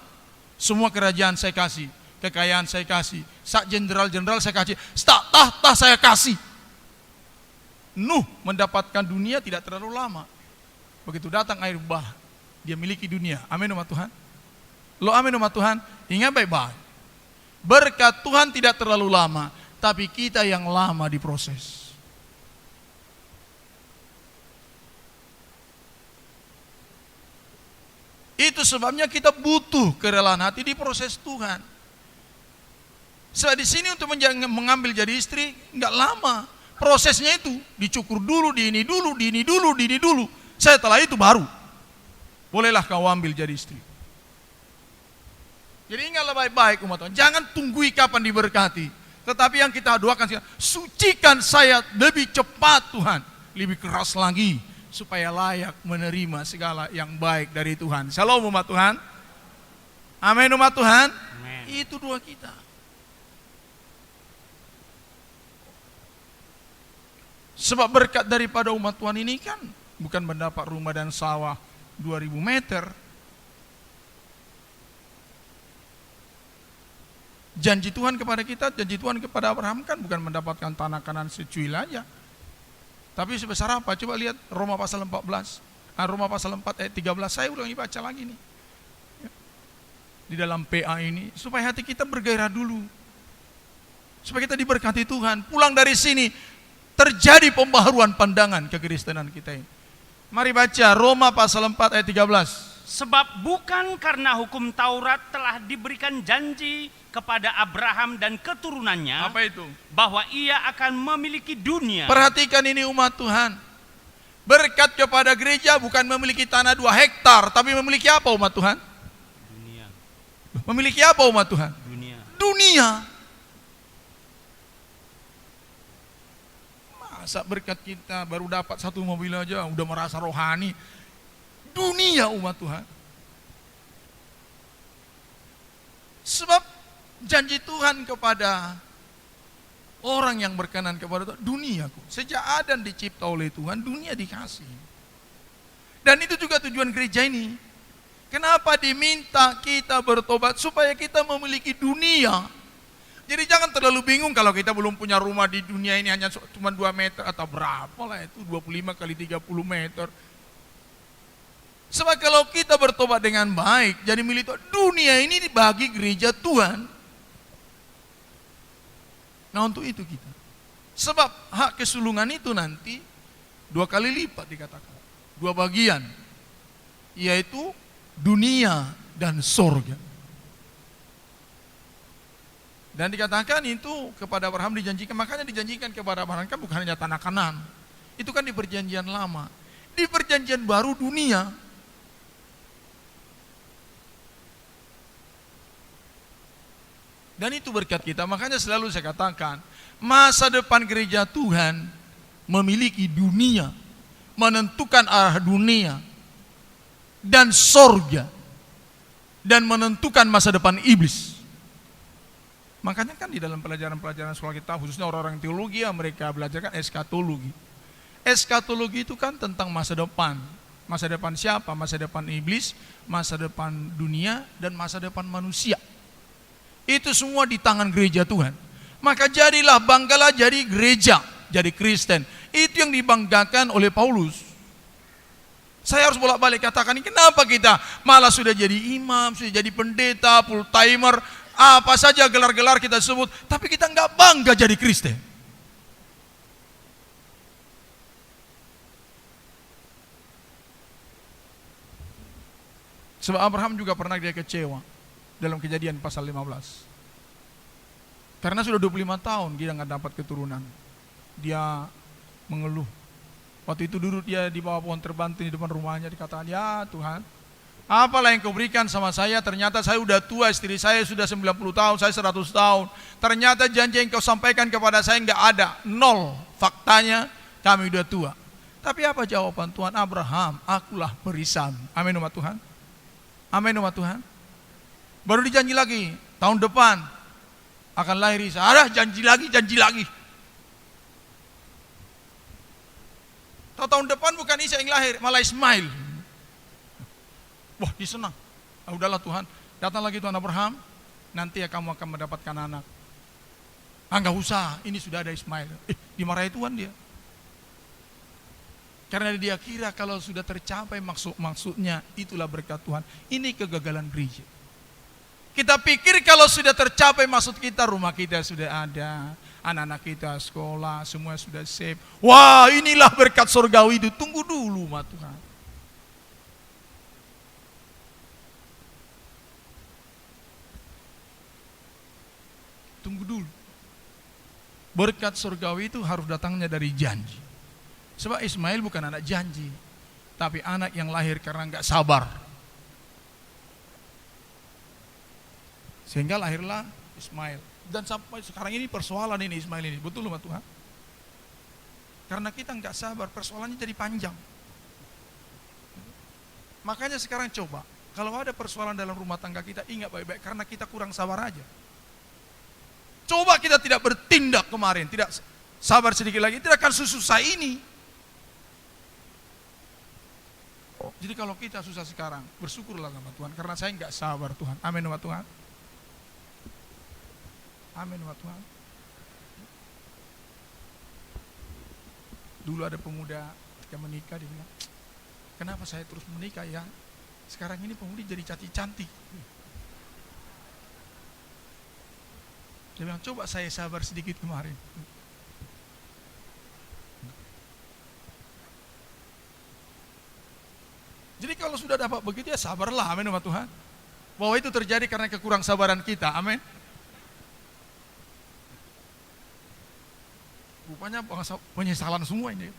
Semua kerajaan saya kasih, kekayaan saya kasih, sak jenderal-jenderal saya kasih, tahta saya kasih. Nuh mendapatkan dunia tidak terlalu lama. Begitu datang air bah, dia miliki dunia. Amin umat Tuhan. Lo amin umat Tuhan. Ingat baik-baik. Berkat Tuhan tidak terlalu lama, tapi kita yang lama diproses. Itu sebabnya kita butuh kerelaan hati di proses Tuhan. Sebab di sini untuk mengambil jadi istri nggak lama. Prosesnya itu dicukur dulu, di ini dulu. Setelah itu baru bolehlah kau ambil jadi istri. Jadi ingatlah baik-baik umat Tuhan. Jangan tunggui kapan diberkati. Tetapi yang kita doakan, sucikan saya lebih cepat Tuhan, lebih keras lagi, supaya layak menerima segala yang baik dari Tuhan. Shalom umat Tuhan. Amin umat Tuhan. Amen. Itu doa kita. Sebab berkat daripada umat Tuhan ini kan bukan mendapat rumah dan sawah 2000 meter. Janji Tuhan kepada kita, janji Tuhan kepada Abraham kan bukan mendapatkan tanah Kanan secuil aja. Tapi sebesar apa? Coba lihat Roma pasal 14. Roma pasal 4 ayat 13. Saya ulangi baca lagi nih. Di dalam PA ini. Supaya hati kita bergairah dulu. Supaya kita diberkati Tuhan. Pulang dari sini. Terjadi pembaharuan pandangan kekristenan kita ini. Mari baca Roma pasal 4 ayat 13. Sebab bukan karena hukum Taurat telah diberikan janji kepada Abraham dan keturunannya. Apa itu? Bahwa ia akan memiliki dunia. Perhatikan ini umat Tuhan. Berkat kepada gereja bukan memiliki tanah 2 hektar. Tapi memiliki apa umat Tuhan? Dunia. Memiliki apa umat Tuhan? Dunia. Dunia. Masa berkat kita baru dapat 1 mobil aja udah merasa rohani. Dunia umat Tuhan. Sebab janji Tuhan kepada orang yang berkenan kepada Tuhan, duniaku. Sejak Adam dicipta oleh Tuhan, dunia dikasih. Dan itu juga tujuan gereja ini. Kenapa diminta kita bertobat? Supaya kita memiliki dunia. Jadi jangan terlalu bingung kalau kita belum punya rumah di dunia ini hanya cuma 2 meter atau berapa lah itu, 25 kali 30 meter. Sebab kalau kita bertobat dengan baik, jadi milik Tuhan, dunia ini dibagi gereja Tuhan. Nah untuk itu kita. Sebab hak kesulungan itu nanti 2 kali lipat dikatakan. 2 bagian. Yaitu dunia dan sorga. Dan dikatakan itu kepada Abraham dijanjikan. Makanya dijanjikan kepada Abraham kan bukan hanya tanah Kanan. Itu kan di perjanjian lama. Di perjanjian baru dunia. Dan itu berkat kita, makanya selalu saya katakan, masa depan gereja Tuhan memiliki dunia, menentukan arah dunia, dan sorga, dan menentukan masa depan iblis. Makanya kan di dalam pelajaran-pelajaran sekolah kita, khususnya orang-orang teologi, mereka belajarkan eskatologi. Eskatologi itu kan tentang masa depan. Masa depan siapa? Masa depan iblis, masa depan dunia, dan masa depan manusia. Itu semua di tangan gereja Tuhan. Maka jadilah, banggalah jadi gereja, jadi Kristen. Itu yang dibanggakan oleh Paulus. Saya harus bolak-balik katakan, kenapa kita malah sudah jadi imam, sudah jadi pendeta, full timer, apa saja gelar-gelar kita sebut, tapi kita nggak bangga jadi Kristen. Sebab Abraham juga pernah dia kecewa dalam Kejadian pasal 15. Karena sudah 25 tahun dia nggak dapat keturunan. Dia mengeluh. Waktu itu duduk dia di bawah pohon terbanting di depan rumahnya, dikatakan, ya Tuhan, apalah yang kau berikan sama saya? Ternyata saya sudah tua, istri saya sudah 90 tahun, saya 100 tahun. Ternyata janji yang kau sampaikan kepada saya nggak ada, nol. Faktanya kami sudah tua. Tapi apa jawaban Tuhan? Abraham, akulah perisan. Amin umat Tuhan. Amin umat Tuhan. Baru dijanji lagi, tahun depan akan lahir Isa. Ada janji lagi. Tahun depan bukan Isa yang lahir, malah Ismail. Wah, dia senang. Udahlah Tuhan, datang lagi Tuhan Abraham, nanti ya kamu akan mendapatkan anak. Enggak usah, ini sudah ada Ismail. Dimarahi Tuhan dia. Karena dia kira kalau sudah tercapai maksudnya, itulah berkat Tuhan. Ini kegagalan gereja. Kita pikir kalau sudah tercapai maksud kita, rumah kita sudah ada, anak-anak kita sekolah, semua sudah safe. Wah, inilah berkat surgawi itu. Tunggu dulu, ma Tuhan. Tunggu dulu. Berkat surgawi itu harus datangnya dari janji. Sebab Ismail bukan anak janji, tapi anak yang lahir karena enggak sabar. Sehingga lahirlah Ismail. Dan sampai sekarang ini persoalan ini Ismail ini. Betul umat Tuhan? Karena kita enggak sabar, persoalannya jadi panjang. Makanya sekarang coba, kalau ada persoalan dalam rumah tangga kita, ingat baik-baik, karena kita kurang sabar aja. Coba kita tidak bertindak kemarin, tidak sabar sedikit lagi, tidak akan sesusah ini. Jadi kalau kita susah sekarang, bersyukurlah sama Tuhan, karena saya enggak sabar Tuhan. Amin umat Tuhan. Amin umat Tuhan. Dulu ada pemuda ketika menikah, dia bilang, kenapa saya terus menikah ya? Sekarang ini pemuda jadi cantik-cantik. Dia bilang, coba saya sabar sedikit kemarin. Jadi kalau sudah dapat begitu ya sabarlah, amin umat Tuhan. Bahwa itu terjadi karena kekurang sabaran kita, amin. Rupanya penyesalan semua ini.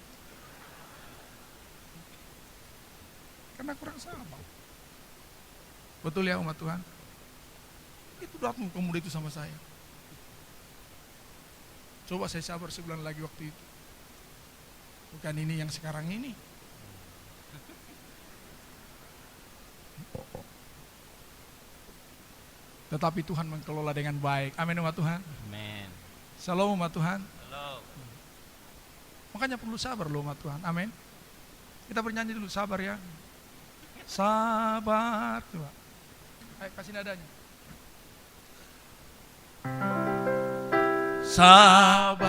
Karena kurang sabar. Betul ya umat Tuhan. Itu datang pemuda itu sama saya. Coba saya sabar sebulan lagi waktu itu. Bukan ini yang sekarang ini. Tetapi Tuhan mengelola dengan baik. Amin umat Tuhan. Amin. Shalom umat Tuhan. Halo. Makanya perlu sabar loh umat Tuhan. Amin. Kita bernyanyi dulu, sabar ya. Sabar. Coba. Ayo kasih nadanya. Sabar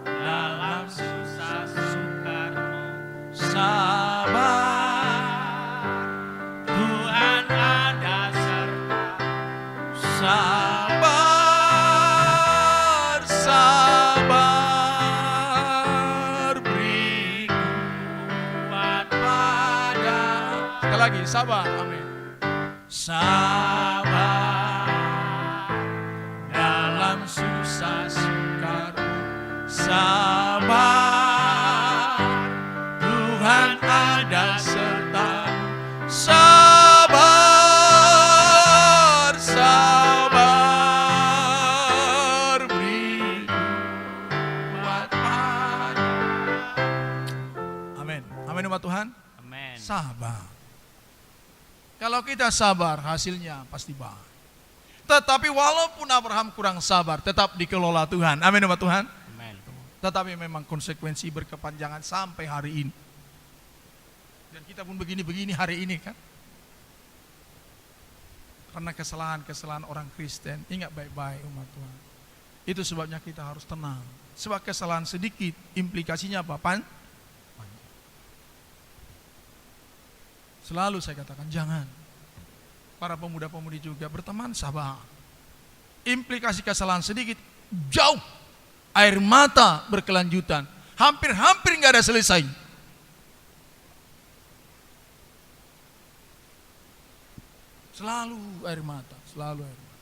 dalam susah sukarmu. Sabar. Tuhan ada serta. Sabar, sabar, beri kuat pada. Sekali lagi, sabar, amin. Sabar dalam susah sukarmu. Sabar, Tuhan ada sertamu. Sabar, sabar, beri kuat pada. Amin. Amin umat Tuhan. Amin. Sabar. Kalau kita sabar, hasilnya pasti baik. Tetapi walaupun Abraham kurang sabar, tetap dikelola Tuhan. Amin umat Tuhan. Amin. Tetapi memang konsekuensi berkepanjangan sampai hari ini. Dan kita pun begini-begini hari ini kan. Karena kesalahan-kesalahan orang Kristen. Ingat baik-baik umat Tuhan. Itu sebabnya kita harus tenang. Sebab kesalahan sedikit, implikasinya apa? Banyak. Selalu saya katakan, jangan. Para pemuda-pemudi juga berteman, sabar. Implikasi kesalahan sedikit, jauh. Air mata berkelanjutan. Hampir-hampir nggak ada selesai. Selalu air mata, selalu air mata.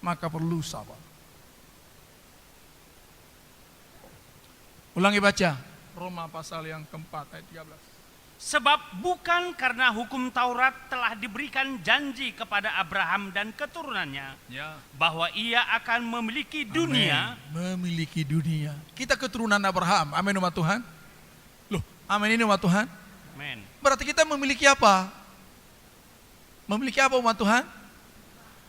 Maka perlu sabar. Ulangi baca, Roma pasal yang keempat ayat 13. Sebab bukan karena hukum Taurat telah diberikan janji kepada Abraham dan keturunannya Ya. bahwa ia akan memiliki dunia. Amen. Memiliki dunia. Kita keturunan Abraham. Amin umat Tuhan. Loh, amin ini umat Tuhan. Amen. Berarti kita memiliki apa? Memiliki apa umat Tuhan?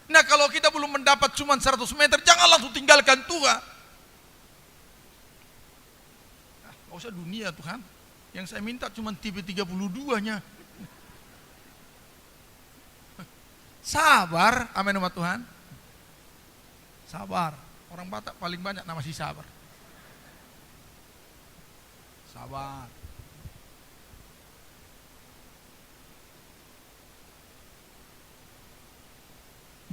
Nah, kalau kita belum mendapat cuma 100 meter, jangan langsung tinggalkan Tuhan. Gak usah dunia Tuhan. Yang saya minta cuma TV 32-nya. Sabar, amin umat Tuhan. Sabar. Orang Batak paling banyak nama si sabar. Sabar.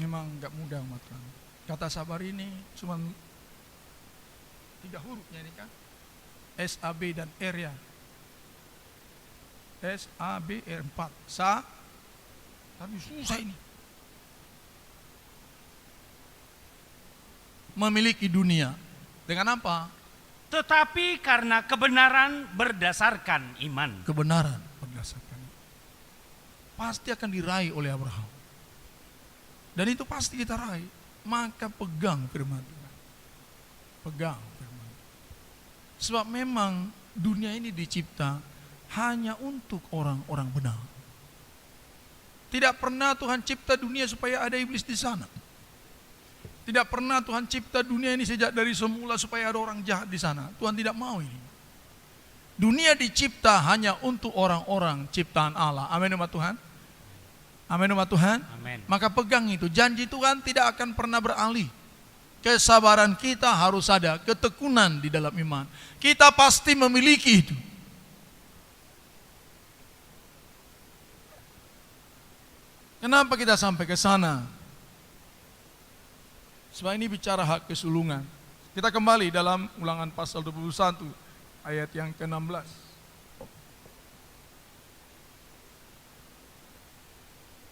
Memang enggak mudah umat Tuhan. Kata sabar ini cuma 3 hurufnya ini kan. S, A, B dan R ya. S, A, B, R 4. Tapi susah ini. Memiliki dunia. Dengan apa? Tetapi karena kebenaran berdasarkan iman. Kebenaran berdasarkan. Pasti akan diraih oleh Abraham. Dan itu pasti kita raih. Maka pegang firman Tuhan. Pegang firman Tuhan. Sebab memang dunia ini dicipta hanya untuk orang-orang benar. Tidak pernah Tuhan cipta dunia supaya ada iblis di sana. Tidak pernah Tuhan cipta dunia ini sejak dari semula supaya ada orang jahat di sana. Tuhan tidak mau ini. Dunia dicipta hanya untuk orang-orang ciptaan Allah. Amin umat Tuhan. Amin umat Tuhan. Amin. Maka pegang itu. Janji Tuhan tidak akan pernah beralih. Kesabaran kita harus ada. Ketekunan di dalam iman. Kita pasti memiliki itu. Kenapa kita sampai ke sana? Sebab ini bicara hak kesulungan. Kita kembali dalam Ulangan pasal 21 ayat yang ke-16.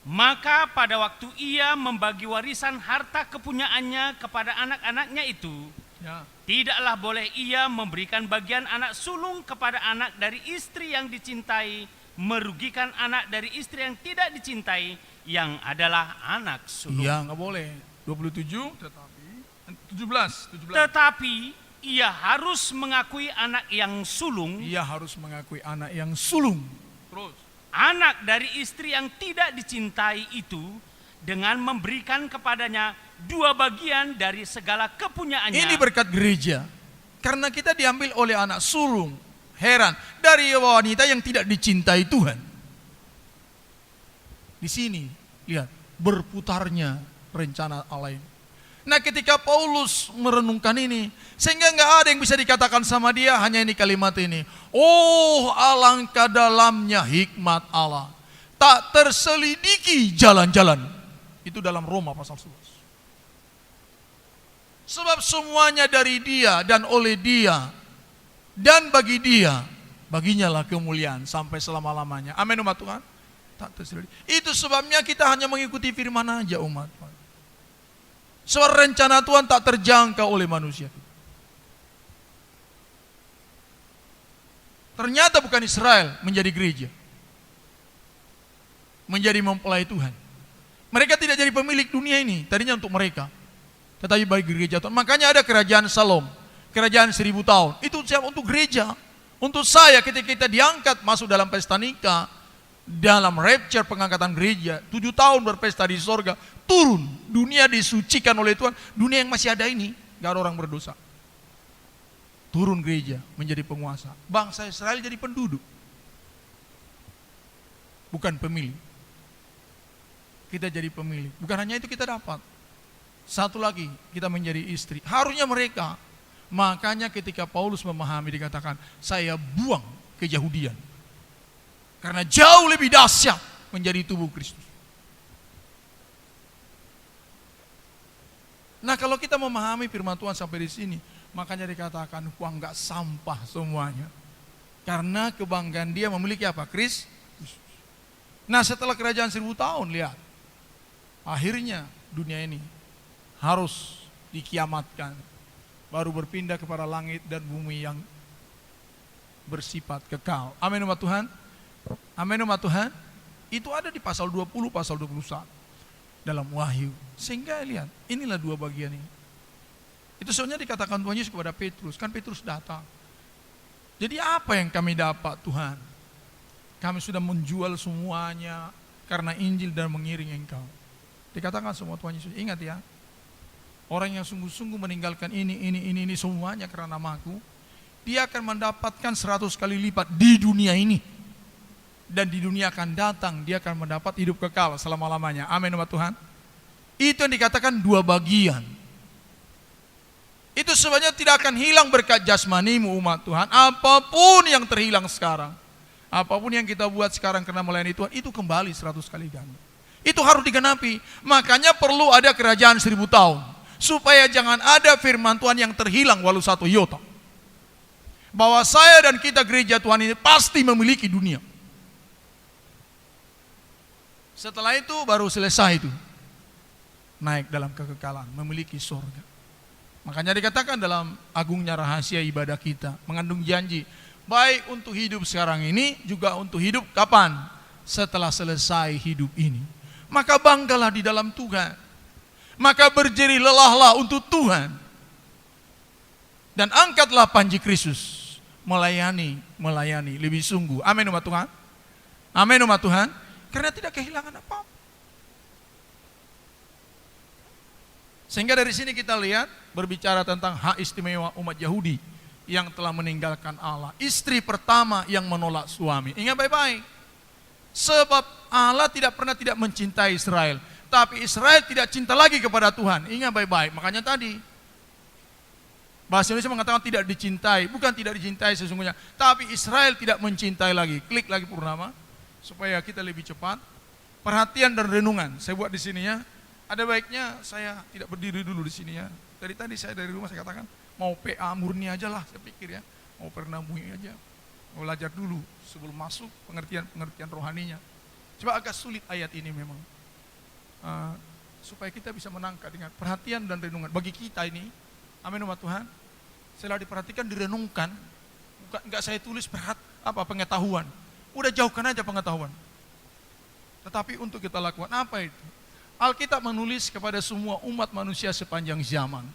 Maka pada waktu ia membagi warisan harta kepunyaannya kepada anak-anaknya itu, Ya. tidaklah boleh ia memberikan bagian anak sulung kepada anak dari istri yang dicintai, merugikan anak dari istri yang tidak dicintai, yang adalah anak sulung. Iya, nggak boleh. 27 tetapi 17. Tetapi ia harus mengakui anak yang sulung, Ia harus mengakui anak yang sulung. Terus. anak dari istri yang tidak dicintai itu, dengan memberikan kepadanya 2 bagian dari segala kepunyaannya. Ini berkat gereja. Karena kita diambil oleh anak sulung. Heran, dari wanita yang tidak dicintai Tuhan. Di sini, lihat, berputarnya rencana Allah ini. Nah, ketika Paulus merenungkan ini, sehingga nggak ada yang bisa dikatakan sama dia, hanya ini kalimat ini. Oh, alangkah dalamnya hikmat Allah. Tak terselidiki jalan-jalan. Itu dalam Roma pasal 11. Sebab semuanya dari dia dan oleh dia. Dan bagi dia, baginya lah kemuliaan sampai selama-lamanya. Amin umat Tuhan. Tak terselidiki. Itu sebabnya kita hanya mengikuti firman aja umat Tuhan. Sebab rencana Tuhan tak terjangkau oleh manusia. Ternyata bukan Israel menjadi gereja. Menjadi mempelai Tuhan. Mereka tidak jadi pemilik dunia ini. Tadinya untuk mereka. Tetapi bagi gereja Tuhan. Makanya ada kerajaan Salom. Kerajaan 1000 tahun. Itu siap untuk gereja. Untuk saya ketika kita diangkat masuk dalam pesta nikah. Dalam rapture pengangkatan gereja. 7 tahun berpesta di sorga. Turun. Dunia disucikan oleh Tuhan. Dunia yang masih ada ini. Gak ada orang berdosa. Turun gereja menjadi penguasa. Bangsa Israel jadi penduduk. bukan pemilih. Kita jadi pemilih. Bukan hanya itu kita dapat. Satu lagi, kita menjadi istri. Harusnya mereka. Makanya ketika Paulus memahami dikatakan, saya buang keyahudian. Karena jauh lebih dahsyat menjadi tubuh Kristus. Nah, kalau kita memahami firman Tuhan sampai di sini, makanya dikatakan uang enggak sampah semuanya. Karena kebanggaan dia memiliki apa? Kristus. Nah, setelah kerajaan 1000 tahun, lihat. Akhirnya dunia ini harus dikiamatkan. Baru berpindah kepada langit dan bumi yang bersifat kekal. Amin umat Tuhan. Amin umat Tuhan. Itu ada di pasal 20, pasal 21 dalam Wahyu. Sehingga lihat, inilah dua bagian ini. Itu soalnya dikatakan Tuhan Yesus kepada Petrus. Kan Petrus datang. Jadi apa yang kami dapat Tuhan? Kami sudah menjual semuanya karena Injil dan mengiring Engkau. Dikatakan semua Tuhan Yesus. Ingat ya, orang yang sungguh-sungguh meninggalkan ini semuanya karena namaku, dia akan mendapatkan 100 kali lipat di dunia ini. Dan di dunia akan datang, dia akan mendapat hidup kekal selama-lamanya. Amin umat Tuhan. Itu yang dikatakan dua bagian. Itu sebenarnya tidak akan hilang berkat jasmanimu umat Tuhan. Apapun yang terhilang sekarang, apapun yang kita buat sekarang karena melayani Tuhan, itu kembali 100 kali ganda. Itu harus digenapi. Makanya perlu ada kerajaan 1000 tahun. Supaya jangan ada firman Tuhan yang terhilang walau satu iota. Bahwa saya dan kita gereja Tuhan ini pasti memiliki dunia. Setelah itu baru selesai itu. Naik dalam kekekalan, memiliki surga. Makanya dikatakan dalam agungnya rahasia ibadah kita, mengandung janji. Baik untuk hidup sekarang ini, juga untuk hidup kapan? Setelah selesai hidup ini. Maka banggalah di dalam Tuhan. Maka berjeri lelahlah untuk Tuhan. Dan angkatlah panji Kristus. Melayani lebih sungguh. Amin umat Tuhan. Amin umat Tuhan. Karena tidak kehilangan apa-apa. Sehingga dari sini kita lihat berbicara tentang hak istimewa umat Yahudi yang telah meninggalkan Allah. Istri pertama yang menolak suami. Ingat baik-baik. Sebab Allah tidak pernah tidak mencintai Israel. Tapi Israel tidak cinta lagi kepada Tuhan. Ingat baik-baik. Makanya tadi bahasa Indonesia mengatakan tidak dicintai. Bukan tidak dicintai sesungguhnya. Tapi Israel tidak mencintai lagi. Klik lagi Purnama. Supaya kita lebih cepat. Perhatian dan renungan. Saya buat di sini ya. Ada baiknya saya tidak berdiri dulu di sini ya. Dari tadi saya dari rumah saya katakan mau PA murni aja lah saya pikir ya. Mau pernamui aja. Mau belajar dulu sebelum masuk pengertian rohaninya. Coba agak sulit ayat ini memang. Supaya kita bisa menangkap dengan perhatian dan renungan. Bagi kita ini, amin umat Tuhan. Setelah diperhatikan direnungkan. Bukan enggak saya tulis pengetahuan. Udah jauhkan aja pengetahuan. Tetapi untuk kita lakukan apa itu? Alkitab menulis kepada semua umat manusia sepanjang zaman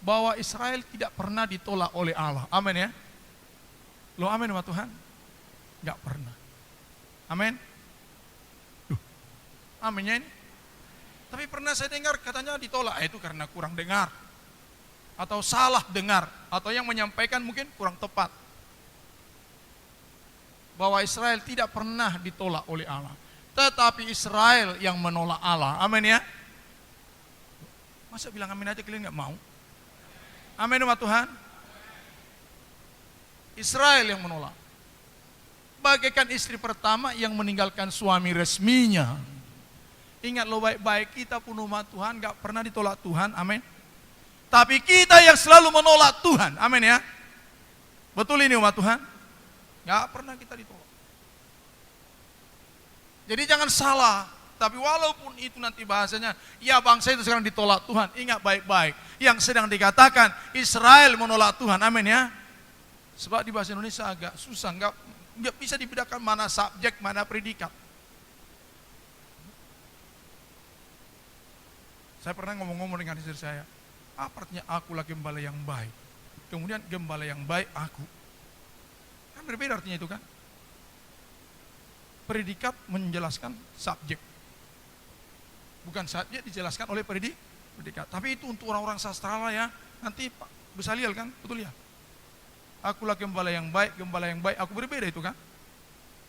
bahwa Israel tidak pernah ditolak oleh Allah. Amin ya. Loh amin umat Tuhan? Enggak pernah. Amin. Aminnya ini. Tapi pernah saya dengar katanya ditolak, itu karena kurang dengar. Atau salah dengar. Atau yang menyampaikan mungkin kurang tepat. Bahwa Israel tidak pernah ditolak oleh Allah. Tetapi Israel yang menolak Allah. Amin ya. Masa bilang amin aja kalian gak mau? Amin umat Tuhan. Israel yang menolak. Bagaikan istri pertama yang meninggalkan suami resminya. Ingat lo baik-baik, kita pun umat Tuhan gak pernah ditolak Tuhan. Amin. Tapi kita yang selalu menolak Tuhan. Amin ya. Betul ini umat Tuhan. Gak pernah kita ditolak. Jadi jangan salah, tapi walaupun itu nanti bahasanya, ya bangsa itu sekarang ditolak Tuhan, ingat baik-baik. Yang sedang dikatakan, Israel menolak Tuhan, amin ya. Sebab di bahasa Indonesia agak susah, nggak bisa dibedakan mana subjek, mana predikat. Saya pernah ngomong-ngomong dengan istri saya, apa artinya akulah gembala yang baik? Kemudian gembala yang baik aku. Kan berbeda artinya itu kan. Predikat menjelaskan subjek. Bukan subjek dijelaskan oleh predikat. Tapi itu untuk orang-orang sastra lah ya. Nanti Pak Besaliel kan, betul ya? Akulah gembala yang baik aku berbeda itu kan.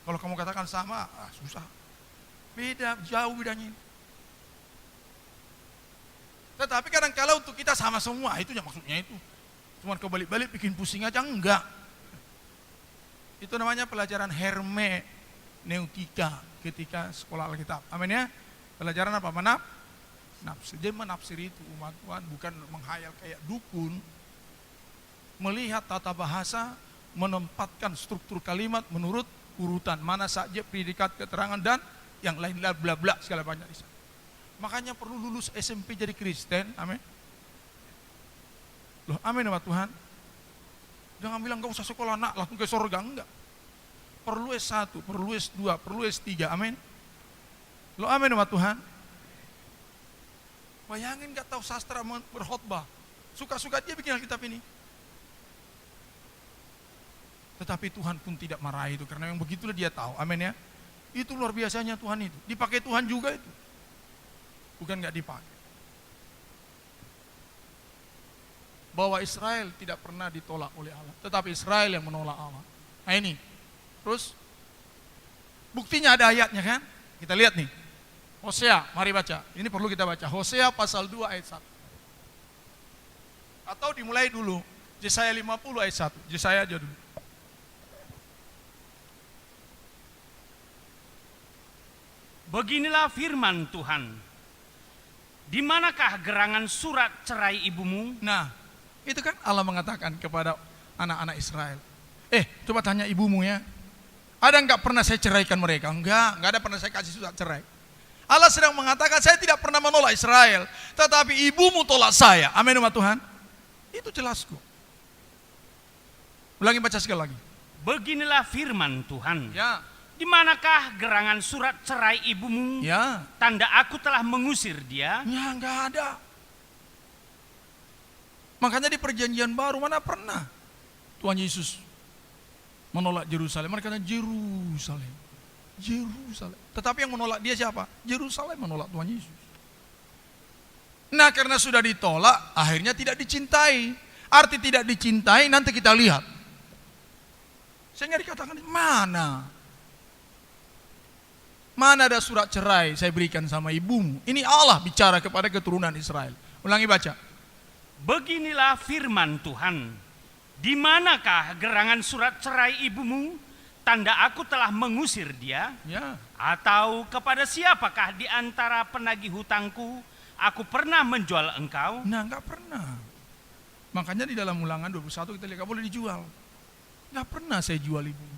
Kalau kamu katakan sama, susah. Beda, jauh bedanya. Tetapi kadang-kala untuk kita sama semua, itu yang maksudnya itu. Cuma kau balik-balik bikin pusing aja, enggak. Itu namanya pelajaran hermeneutika ketika sekolah Alkitab. Amin ya. Pelajaran apa? Nafsir. Jadi menafsir itu umat Tuhan bukan menghayal kayak dukun. Melihat tata bahasa, menempatkan struktur kalimat menurut urutan mana saja predikat, keterangan dan yang lain bla bla bla segala banyak di sana. Makanya perlu lulus SMP jadi Kristen. Amin. Loh, amin ya Tuhan. Jangan bilang gak usah sekolah nak langsung ke surga, enggak. Perlu S1, perlu S2, perlu S3, amin. Loh, amin ya Tuhan. Bayangin gak tahu sastra berkhotbah, suka-suka dia bikin Alkitab ini. Tetapi Tuhan pun tidak marahi itu, karena yang begitulah dia tahu, amin ya. Itu luar biasanya Tuhan itu, dipakai Tuhan juga itu. Bukan gak dipakai. Bahwa Israel tidak pernah ditolak oleh Allah, tetapi Israel yang menolak Allah. Nah ini, terus buktinya ada ayatnya kan? Kita lihat nih, Hosea, mari baca. Ini perlu kita baca, Hosea pasal 2 ayat 1. Atau dimulai dulu, Yesaya 50 ayat 1, Yesaya aja dulu. Beginilah firman Tuhan, di manakah gerangan surat cerai ibumu? Nah, itu kan Allah mengatakan kepada anak-anak Israel. Coba tanya ibumu ya. Ada enggak pernah saya ceraikan mereka? Enggak ada pernah saya kasih surat cerai. Allah sedang mengatakan saya tidak pernah menolak Israel, tetapi ibumu tolak saya. Amin umat Tuhan. Itu jelas kok. Ulangi baca sekali lagi. Beginilah firman Tuhan. Ya. Di manakah gerangan surat cerai ibumu? Ya. Tanda aku telah mengusir dia. Ya, enggak ada. Makanya di perjanjian baru mana pernah Tuhan Yesus menolak Yerusalem. Mereka kata Yerusalem. Tetapi yang menolak dia siapa? Yerusalem menolak Tuhan Yesus. Nah, karena sudah ditolak, akhirnya tidak dicintai. Arti tidak dicintai nanti kita lihat. Sehingga dikatakan mana ada surat cerai saya berikan sama ibumu. Ini Allah bicara kepada keturunan Israel. Ulangi baca. Beginilah firman Tuhan, di manakah gerangan surat cerai ibumu? Tanda aku telah mengusir dia. Ya. Atau kepada siapakah di antara penagih hutangku aku pernah menjual engkau? Nah, enggak pernah. Makanya di dalam Ulangan 21 kita lihat, gak boleh dijual. Enggak pernah saya jual ibumu.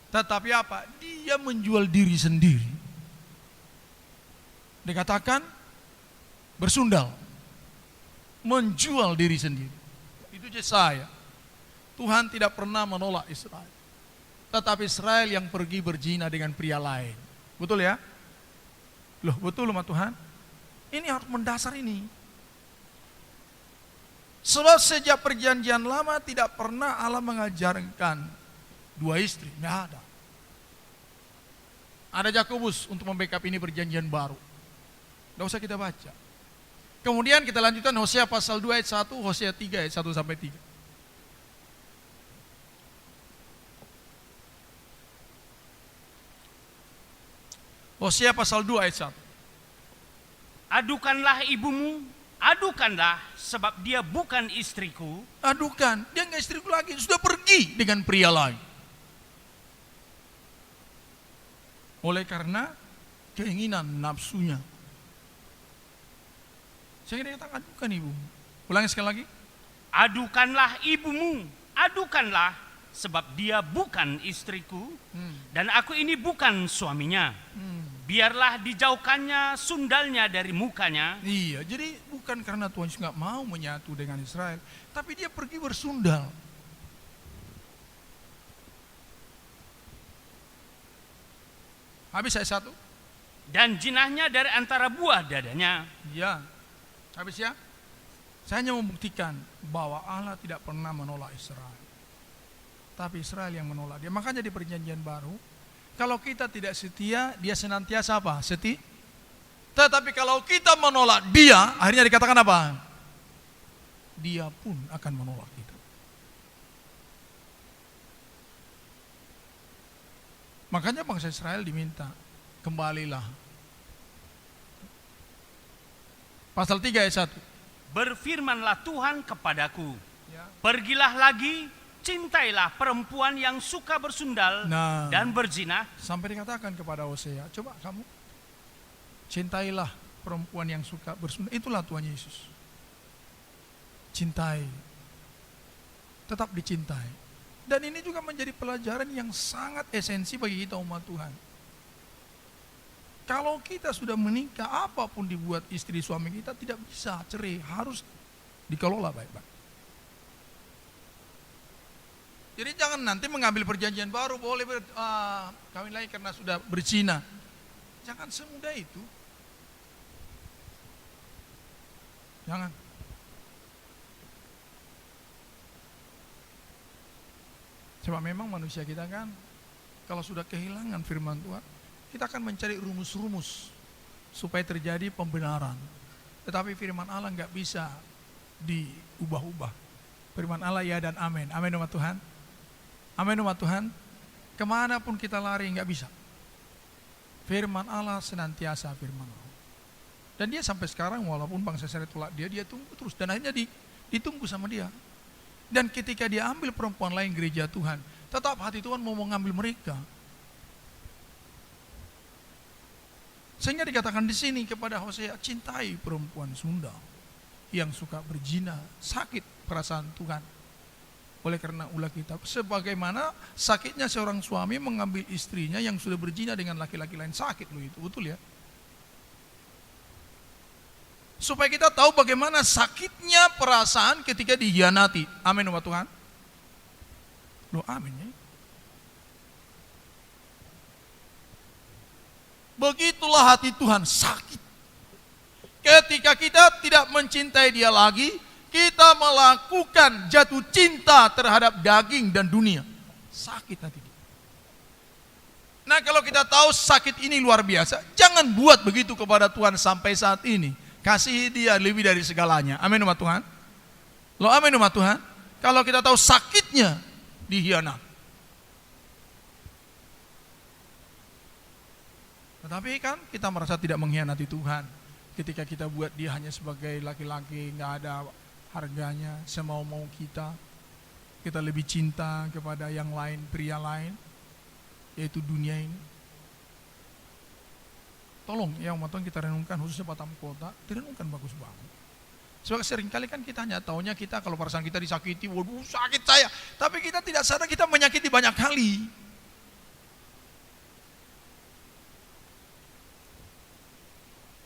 Tetapi apa? Dia menjual diri sendiri. Dikatakan bersundal. Menjual diri sendiri. Itu Yesaya. Tuhan tidak pernah menolak Israel. Tetapi Israel yang pergi berzina dengan pria lain. Betul ya? Loh, betul umat Tuhan? Ini harus mendasar ini. Sebab sejak perjanjian lama tidak pernah Allah mengajarkan dua istri, nggak ada. Ada Yakobus untuk membackup ini perjanjian baru. Nggak usah kita baca. Kemudian kita lanjutkan Hosea pasal 2 ayat 1, Hosea 3 ayat 1 sampai 3. Hosea pasal 2 ayat 1. Adukanlah ibumu, adukanlah sebab dia bukan istriku. Adukan, dia nggak istriku lagi, sudah pergi dengan pria lain. Oleh karena keinginan nafsunya. Sehingga dia katakan, adukan ibumu. Ulangi sekali lagi. Adukanlah ibumu, adukanlah sebab dia bukan istriku dan aku ini bukan suaminya. Biarlah dijauhkannya sundalnya dari mukanya. Iya, jadi bukan karena Tuhan Yesus nggak mau menyatu dengan Israel, tapi dia pergi bersundal. Habis ayat 1. Dan jinahnya dari antara buah dadanya. Iya. Habis ya. Saya hanya membuktikan bahwa Allah tidak pernah menolak Israel. Tapi Israel yang menolak dia. Makanya di perjanjian baru, kalau kita tidak setia, dia senantiasa apa? Setia. Tetapi kalau kita menolak dia, akhirnya dikatakan apa? Dia pun akan menolak kita. Makanya bangsa Israel diminta, kembalilah. Pasal 3 ayat 1. Berfirmanlah Tuhan kepadaku, Ya. pergilah lagi, cintailah perempuan yang suka bersundal Nah, dan berzina. sampai dikatakan kepada Hosea, coba kamu cintailah perempuan yang suka bersundal. Itulah Tuhan Yesus. Cintai. Tetap dicintai. Dan ini juga menjadi pelajaran yang sangat esensi bagi kita umat Tuhan. Kalau kita sudah menikah, apapun dibuat istri suami kita tidak bisa cerai, harus dikelola baik-baik. Jadi jangan nanti mengambil perjanjian baru, boleh kawin lagi karena sudah berzina. Jangan semudah itu. Jangan. Coba memang manusia kita kan, kalau sudah kehilangan firman Tuhan, kita akan mencari rumus-rumus supaya terjadi pembenaran. Tetapi firman Allah nggak bisa diubah-ubah. Firman Allah ya dan amin. Amin umat Tuhan. Amin umat Tuhan. Kemanapun kita lari nggak bisa. Firman Allah senantiasa firman Allah. Dan dia sampai sekarang walaupun bangsa Israel tolak dia tunggu terus. Dan akhirnya ditunggu sama dia. Dan ketika dia ambil perempuan lain gereja Tuhan, tetap hati Tuhan mau mengambil mereka. Sehingga dikatakan di sini kepada Hosea, cintai perempuan sundal yang suka berzina, sakit perasaan Tuhan. Oleh karena ulah kita, sebagaimana sakitnya seorang suami mengambil istrinya yang sudah berzina dengan laki-laki lain, sakit loh itu, betul ya? Supaya kita tahu bagaimana sakitnya perasaan ketika dihianati. Amin umat Tuhan. Loh amin ya. Begitulah hati Tuhan, sakit. Ketika kita tidak mencintai dia lagi, kita melakukan jatuh cinta terhadap daging dan dunia. Sakit hati kita. Nah kalau kita tahu sakit ini luar biasa, jangan buat begitu kepada Tuhan sampai saat ini. Kasihi dia lebih dari segalanya. Amin umat Tuhan. Loh amin umat Tuhan. Kalau kita tahu sakitnya dihianat. Tetapi kan kita merasa tidak mengkhianati Tuhan ketika kita buat dia hanya sebagai laki-laki, nggak ada harganya, semau-mau kita. Kita lebih cinta kepada yang lain, pria lain, yaitu dunia ini. Tolong ya umat Tuhan kita renungkan, khususnya Batam Kota, direnungkan bagus banget. Sebab seringkali kan kita hanya taunya kita kalau perasaan kita disakiti, waduh sakit saya. Tapi kita tidak sadar kita menyakiti banyak kali.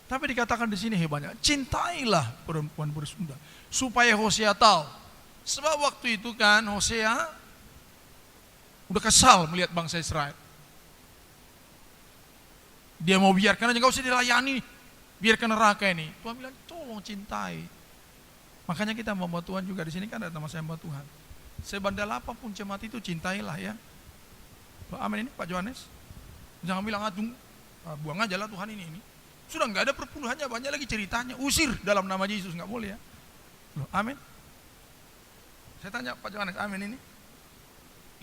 Tapi dikatakan di sini hebatnya, cintailah perempuan bersundal supaya Hosea tahu. Sebab waktu itu kan Hosea udah kesal melihat bangsa Israel. Dia mau biarkan aja, nggak usah dilayani, biarkan neraka ini. Tuhan bilang tolong cintai. Makanya kita membuat Tuhan juga di sini kan ada nama saya membuat Tuhan. Sebandel apapun jemaat itu cintailah ya. Amin ini Pak Johannes. Jangan bilang buang aja lah Tuhan ini. Sudah nggak ada perpuluhannya, banyak lagi ceritanya. Usir dalam nama Yesus, nggak boleh ya. Loh, amin. Saya tanya Pak Johannes, amin ini?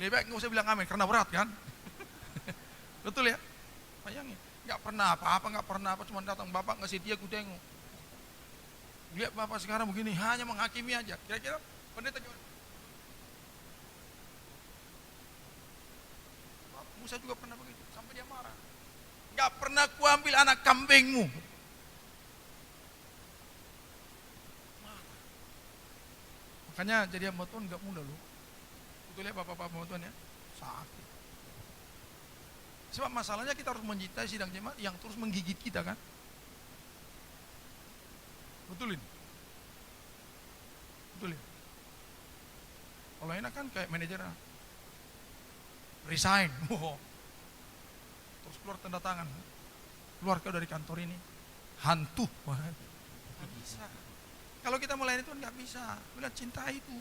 Lebih baik nggak usah bilang amin, karena berat kan? Betul ya? Bayangin, nggak pernah apa-apa, cuma datang Bapak ngasih dia, ku tengok. Lihat Bapak sekarang begini, hanya menghakimi aja. Kira-kira pendeta gimana? Musa juga pernah begitu, sampai dia marah. Gak pernah kuambil anak kambingmu. Makanya jadi hamba Tuhan gak mudah loh. Betul ya bapak-bapak hamba Tuhan ya? Sakit. Sebab masalahnya kita harus mencintai sidang jemaat yang terus menggigit kita kan? Betul ini? Betul ya? Kalau enak kan kayak manajer resign. Terus keluar tanda tangan, keluar kau dari kantor ini, hantu. Nggak bisa. Kalau kita melayani Tuhan nggak bisa. Bila cinta itu,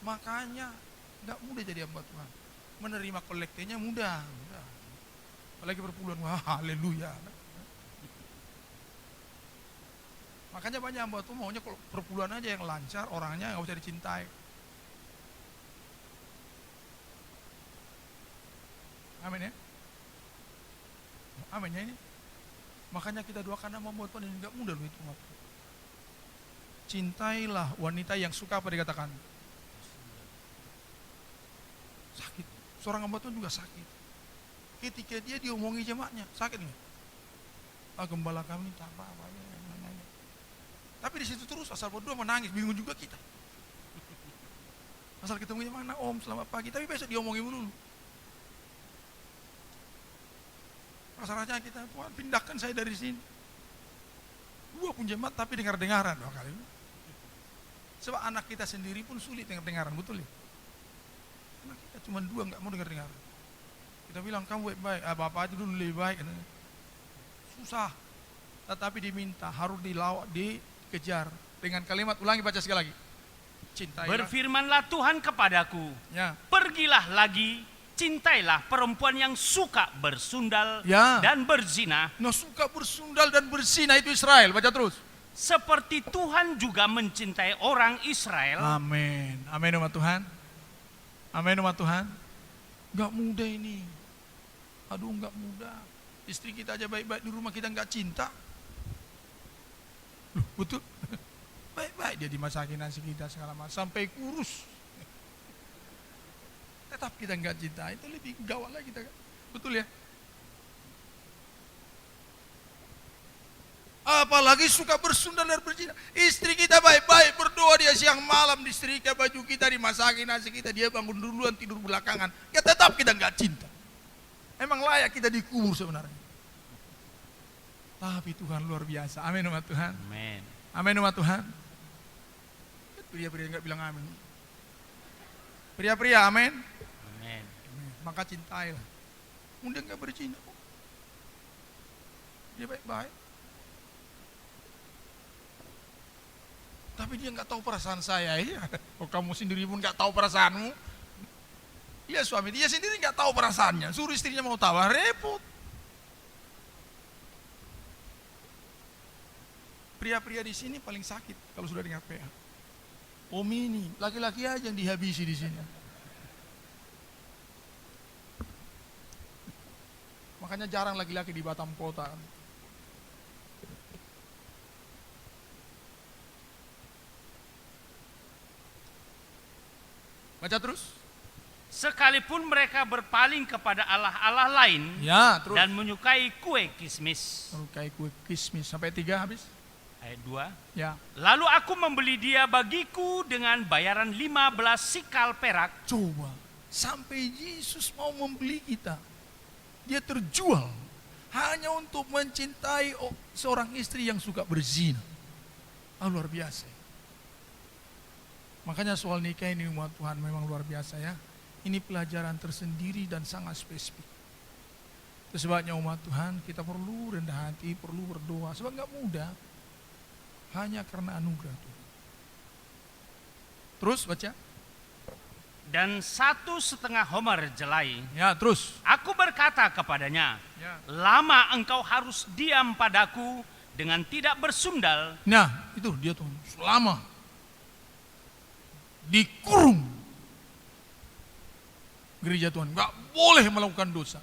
makanya nggak mudah jadi hamba Tuhan. Menerima kolektenya mudah. Apalagi perpuluhan, wah haleluya. Makanya banyak hamba Tuhan maunya perpuluhan aja yang lancar, orangnya nggak usah dicintai. Amin ya. Amin ya ini. Makanya kita doakan nama buat Tuhan, ini enggak mudah loh itu. Cintailah wanita yang suka apa dikatakan? Sakit. Seorang hamba Tuhan juga sakit. Ketika dia diomongi jemaatnya, sakit nggak? Gembala kami tak apa-apa ya. Tapi di situ terus asal berdua menangis, bingung juga kita. Asal ketemu mana Om, selamat pagi, tapi besok diomongin dulu. Rasanya kita, Tuhan pindahkan saya dari sini. Dua pun jemaat tapi dengar-dengaran dua kali. Sebab anak kita sendiri pun sulit dengar-dengaran, betul ya? Anak kita cuma dua nggak mau dengar-dengaran. Kita bilang kamu baik-baik, apa-apa aja dulu lebih baik. Susah. Tetapi diminta harus dilawak, dikejar dengan kalimat, ulangi baca sekali lagi. Cintailah. Berfirmanlah Tuhan kepadaku, Ya. pergilah lagi, cintailah perempuan yang suka bersundal Ya. dan berzina, Nah suka bersundal dan berzina itu Israel, baca terus. seperti Tuhan juga mencintai orang Israel. Amin. Amin umat Tuhan. Amin umat Tuhan. Gak mudah ini. Aduh gak mudah. Istri kita aja baik-baik di rumah kita gak cinta. Loh, betul. Baik-baik dia dimasakin nasi kita segala macam sampai kurus. Tetap kita gak cinta. Itu lebih gawat lagi kita. Betul ya? Apalagi suka bersundal dan berzina. Istri kita baik-baik berdoa, dia siang malam disetrika baju kita, dimasakin nasi kita, dia bangun duluan tidur belakangan. Ya tetap kita nggak cinta. Emang layak kita dikubur sebenarnya. Tapi Tuhan luar biasa. Amin umat Tuhan. Amin. Amin umat Tuhan. Pria-pria nggak bilang amin. Pria-pria amin. Amin. Maka cintailah. Dia nggak berzina. Dia baik-baik. Tapi dia nggak tahu perasaan saya ya. Oh, kamu sendiri pun nggak tahu perasaanmu. Iya suami dia sendiri nggak tahu perasaannya. Suruh istrinya mau tahu, repot. Pria-pria di sini paling sakit kalau sudah dengar PA. Om ini laki-laki aja yang dihabisi di sini. Makanya jarang laki-laki di Batam Kota. Baca terus. Sekalipun mereka berpaling kepada Allah-Allah lain Ya, terus. dan menyukai kue kismis. Melukai kue kismis sampai 3 habis. Ayat 2. Ya. Lalu aku membeli dia bagiku dengan bayaran 15 sikal perak. Coba sampai Yesus mau membeli kita. Dia terjual hanya untuk mencintai seorang istri yang suka berzina. Luar biasa. Makanya soal nikah ini umat Tuhan memang luar biasa ya. Ini pelajaran tersendiri dan sangat spesifik. Itu sebabnya umat Tuhan kita perlu rendah hati, perlu berdoa. Sebab gak mudah. Hanya karena anugerah Tuhan. Terus baca. Dan 1,5 homer jelai. Ya terus. Aku berkata kepadanya, Ya. lama engkau harus diam padaku dengan tidak bersundal. Nah itu dia Tuhan. Selama dikurung gereja Tuhan, nggak boleh melakukan dosa,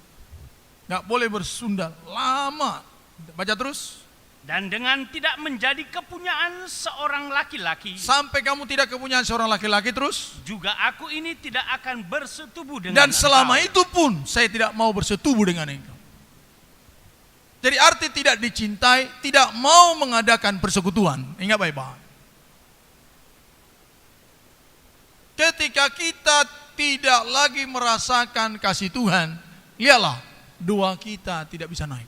nggak boleh bersundal lama. Baca terus. Dan dengan tidak menjadi kepunyaan seorang laki-laki, Sampai kamu tidak kepunyaan seorang laki-laki terus. juga aku ini tidak akan bersetubuh dengan Dan selama engkau. itu pun saya tidak mau bersetubuh dengan engkau. Jadi arti tidak dicintai, tidak mau mengadakan persekutuan. Ingat baik-baik. Ketika kita tidak lagi merasakan kasih Tuhan, lihatlah, doa kita tidak bisa naik.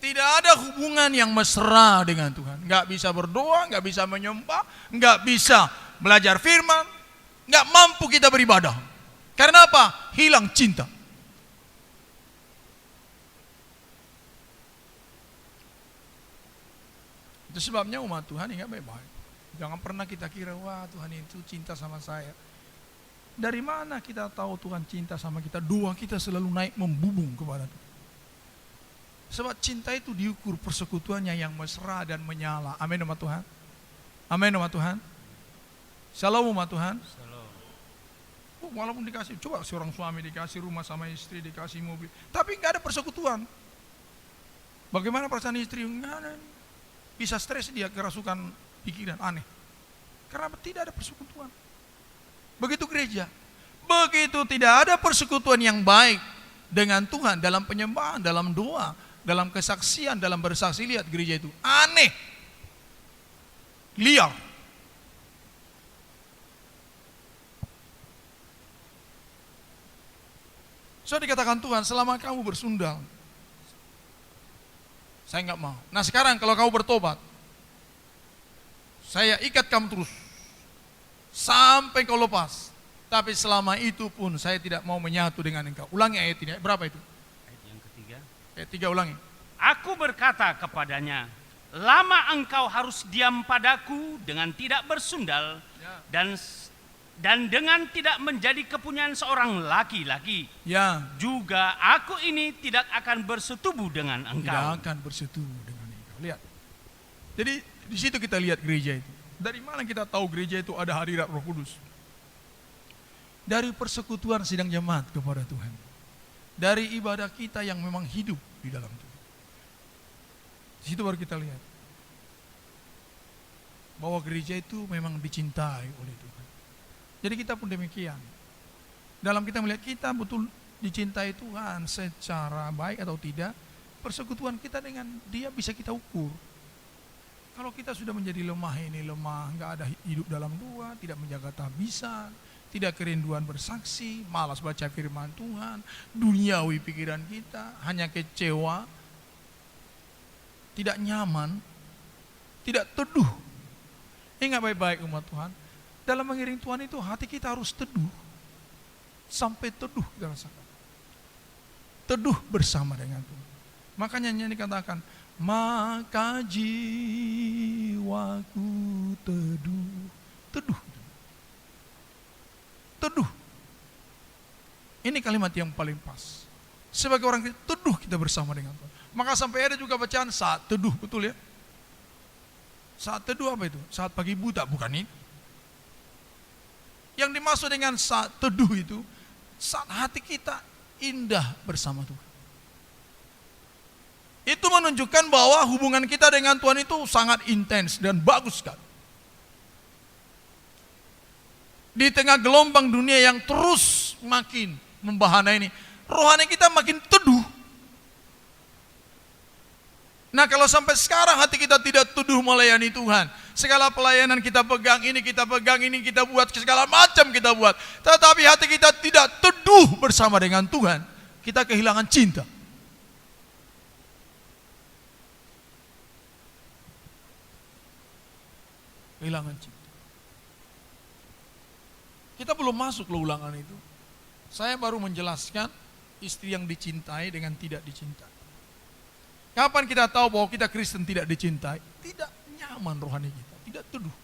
Tidak ada hubungan yang mesra dengan Tuhan. Nggak bisa berdoa, nggak bisa menyembah, nggak bisa belajar firman, nggak mampu kita beribadah. Karena apa? Hilang cinta. Itu sebabnya umat Tuhan ingat baik-baik. Jangan pernah kita kira, wah Tuhan itu cinta sama saya. Dari mana kita tahu Tuhan cinta sama kita? Doa kita selalu naik membubung kepada Tuhan. Sebab cinta itu diukur persekutuannya yang mesra dan menyala. Amin umat Tuhan. Amin umat Tuhan. Shalom umat Tuhan. walaupun dikasih, coba seorang suami dikasih rumah sama istri, dikasih mobil, tapi nggak ada persekutuan. Bagaimana perasaan istri? Nggak ada. Bisa stres dia, kerasukan pikiran, aneh. Karena tidak ada persekutuan. Begitu gereja. Begitu tidak ada persekutuan yang baik dengan Tuhan dalam penyembahan, dalam doa, dalam kesaksian, dalam bersaksi, lihat gereja itu aneh, liar. So dikatakan Tuhan, selama kamu bersundal, saya nggak mau. Nah sekarang kalau kamu bertobat, saya ikat kamu terus sampai kau lepas. Tapi selama itu pun saya tidak mau menyatu dengan engkau. Ulangi ayat ini, berapa itu? Ayat yang ketiga. Ayat 3 ulangi. Aku berkata kepadanya, lama engkau harus diam padaku dengan tidak bersundal dan dengan tidak menjadi kepunyaan seorang laki-laki. Ya. Juga aku ini tidak akan bersetubuh dengan engkau. Tidak akan bersetubuh dengan engkau. Lihat. Jadi di situ kita lihat gereja itu. Dari mana kita tahu gereja itu ada hadirat Roh Kudus? Dari persekutuan sidang jemaat kepada Tuhan. Dari ibadah kita yang memang hidup di dalam Tuhan. Di situ baru kita lihat bahwa gereja itu memang dicintai oleh Tuhan. Jadi kita pun demikian. Dalam kita melihat kita betul dicintai Tuhan secara baik atau tidak, persekutuan kita dengan Dia bisa kita ukur. Kalau kita sudah menjadi lemah, ini lemah, nggak ada hidup dalam doa, tidak menjaga tahbisan, tidak kerinduan bersaksi, malas baca firman Tuhan, duniawi pikiran kita, hanya kecewa, tidak nyaman, tidak teduh. Ingat baik-baik umat Tuhan, dalam mengiring Tuhan itu hati kita harus teduh, sampai teduh kita rasakan. Teduh bersama dengan Tuhan. Makanya nyanyi dikatakan, maka jiwaku teduh, teduh. Teduh. Ini kalimat yang paling pas. Sebagai orang teduh kita bersama dengan Tuhan. Maka sampai ada juga bacaan saat teduh, betul ya? Saat teduh apa itu? Saat pagi buta, bukan ini. Yang dimaksud dengan saat teduh itu, saat hati kita indah bersama Tuhan. Itu menunjukkan bahwa hubungan kita dengan Tuhan itu sangat intens dan bagus sekali. Di tengah gelombang dunia yang terus makin membahana ini, rohani kita makin teduh. Nah kalau sampai sekarang hati kita tidak teduh melayani Tuhan, segala pelayanan kita pegang ini, kita buat, segala macam kita buat, tetapi hati kita tidak teduh bersama dengan Tuhan, kita kehilangan cinta. Kehilangan cinta. Kita belum masuk ke ulangan itu. Saya baru menjelaskan istri yang dicintai dengan tidak dicintai. Kapan kita tahu bahwa kita Kristen tidak dicintai? Tidak nyaman rohani kita, tidak teduh.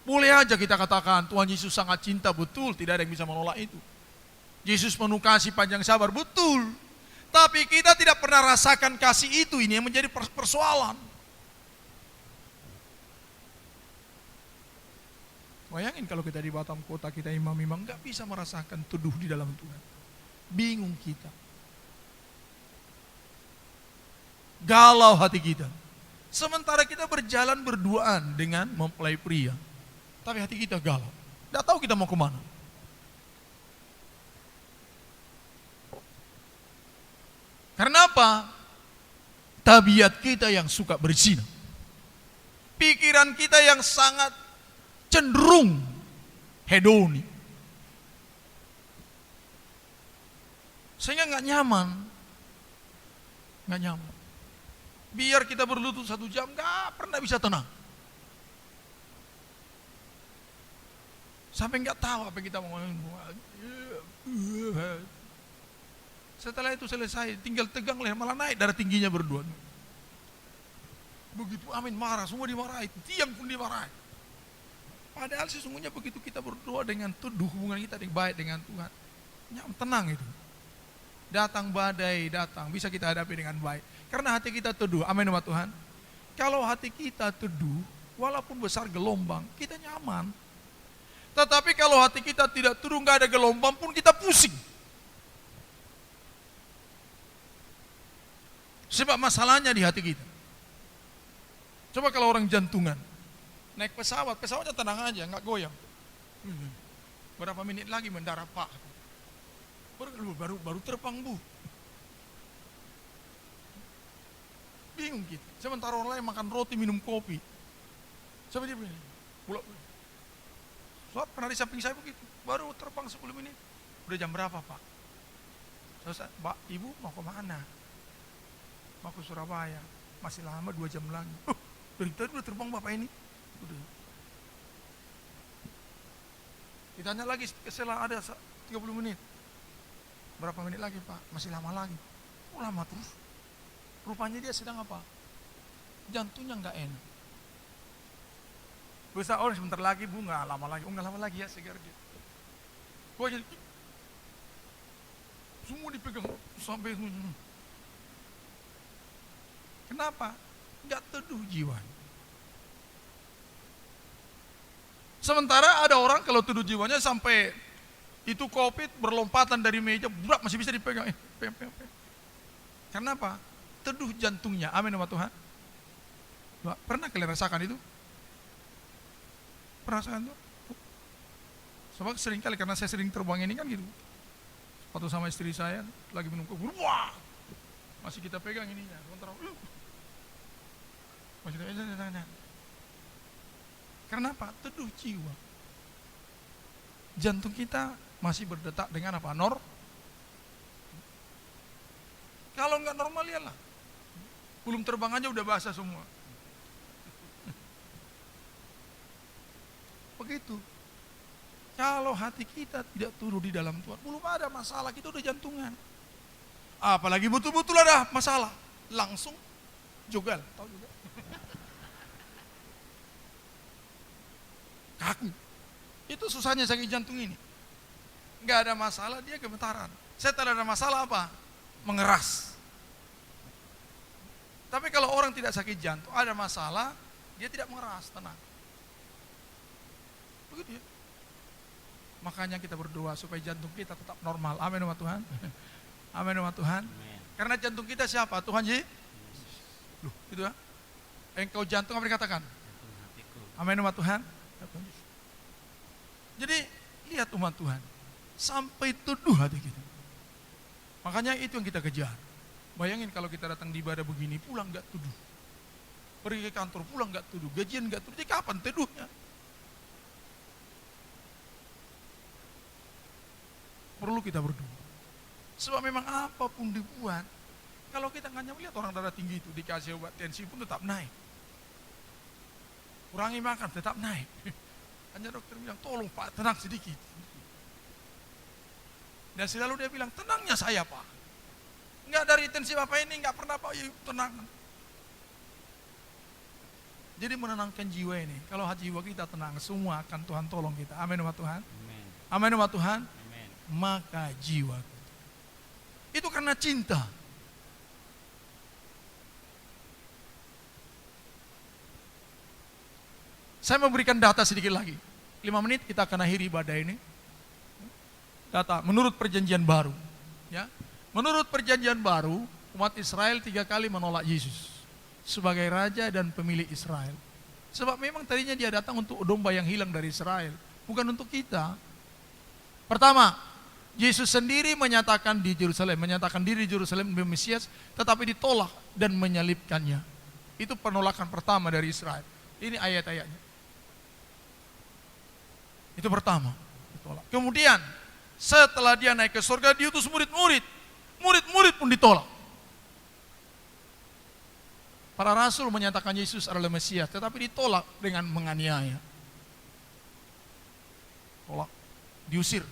Boleh aja kita katakan Tuhan Yesus sangat cinta, betul, tidak ada yang bisa menolak itu. Yesus penuh kasih, panjang sabar, betul. Tapi kita tidak pernah rasakan kasih itu, ini yang menjadi persoalan. Bayangin kalau kita di Batam kota, kita imam-imam gak bisa merasakan teduh di dalam Tuhan. Bingung kita. Galau hati kita. Sementara kita berjalan berduaan dengan mempelai pria. Tapi hati kita galau. Gak tahu kita mau kemana. Karena apa? Tabiat kita yang suka berzina. Pikiran kita yang sangat cenderung hedoni. Sehingga gak nyaman. Gak nyaman. Biar kita berlutut 1 jam gak pernah bisa tenang. Sampai gak tahu apa kita mau. Setelah itu selesai, tinggal tegang leher, malah naik darah tingginya berdua. Begitu amin, marah, semua dimarahi, tiang pun dimarahi. Padahal sesungguhnya begitu kita berdoa dengan teduh, hubungan kita yang baik dengan Tuhan, tenang itu. Datang badai, datang, bisa kita hadapi dengan baik. Karena hati kita teduh, amin umat Tuhan. Kalau hati kita teduh, walaupun besar gelombang, kita nyaman. Tetapi kalau hati kita tidak turun, gak ada gelombang pun kita pusing. Sebab masalahnya di hati kita. Coba kalau orang jantungan, naik pesawat, pesawatnya tenang aja, nggak goyang. Berapa menit lagi mendarat Pak? Baru terbang Bu. Bingung kita. Sementara orang lain makan roti, minum kopi. Coba dia bilang, Sobat pernah di samping saya begitu, baru terbang 10 menit. Udah jam berapa Pak? Pak, Ibu mau ke mana? Mau ke Surabaya. Masih lama 2 jam lagi. Dari tadi udah terbang Bapak ini. Udah. Ditanya lagi, setelah ada 30 menit. Berapa menit lagi Pak? Masih lama lagi. Oh lama terus. Rupanya dia sedang apa? Jantungnya nggak enak. Bisa sebentar lagi Bu, nggak lama lagi. Oh nggak lama lagi ya, segar dia. Gua jadi semua dipegang sampai. Kenapa? Nggak teduh jiwa. Sementara ada orang kalau teduh jiwanya sampai itu COVID berlompatan dari meja, berat masih bisa dipegang. Karena apa? Teduh jantungnya. Amin sama Tuhan. Pernah kalian rasakan itu? Pernah rasakan itu? Sebab sering kali karena saya sering terbang ini kan gitu. Waktu sama istri saya lagi minum kopi, wah, masih kita pegang ininya. Sementara, masih kita. Karena apa? Teduh jiwa. Jantung kita masih berdetak dengan apa? Kalau nggak normal ya lah. Belum terbang aja udah basah semua. Begitu. Kalau hati kita tidak turun di dalam Tuhan, belum ada masalah, kita udah jantungan. Apalagi betul-betul ada masalah, langsung jogal. Tahu juga? Kaku. Itu susahnya sakit jantung ini. Nggak ada masalah, dia gemetaran. Setelah ada masalah apa? Mengeras. Tapi kalau orang tidak sakit jantung, ada masalah, dia tidak mengeras, tenang. Begitu ya. Makanya kita berdoa supaya jantung kita tetap normal. Amin sama Tuhan. Amin sama Tuhan. Amen. Karena jantung kita siapa? Tuhan Yesus. Loh, itu ya. Engkau jantung apa dikatakan? Amin sama Tuhan. Jadi lihat umat Tuhan, sampai teduh hati kita. Makanya itu yang kita kejar. Bayangin kalau kita datang di ibadah begini, pulang gak teduh. Pergi ke kantor pulang gak teduh, gajian gak teduh, jadi kapan teduhnya? Perlu kita berdoa. Sebab memang apapun dibuat, kalau kita nggak lihat orang darah tinggi itu dikasih obat tensi pun tetap naik. Kurangi makan tetap naik. Hanya dokter bilang, tolong Pak, tenang sedikit. Dan selalu dia bilang, tenangnya saya Pak. Enggak dari tensi Bapak ini, enggak pernah Pak, ya, tenang. Jadi menenangkan jiwa ini. Kalau hati jiwa kita tenang, semua akan Tuhan tolong kita. Amin sama Tuhan. Amin sama Tuhan. Amen. Maka jiwa. Itu karena cinta. Saya memberikan data sedikit lagi. 5 menit kita akan akhiri ibadah ini. Data menurut perjanjian baru. Ya, menurut perjanjian baru, umat Israel 3 kali menolak Yesus sebagai raja dan pemilik Israel. Sebab memang tadinya dia datang untuk domba yang hilang dari Israel, bukan untuk kita. Pertama, Yesus sendiri menyatakan diri di Yerusalem Mesias, tetapi ditolak dan menyalibkannya. Itu penolakan pertama dari Israel. Ini ayat-ayatnya. Itu pertama, ditolak. Kemudian setelah dia naik ke surga, diutus murid-murid. Murid-murid pun ditolak. Para rasul menyatakan Yesus adalah Mesias, tetapi ditolak dengan menganiaya. Tolak, diusir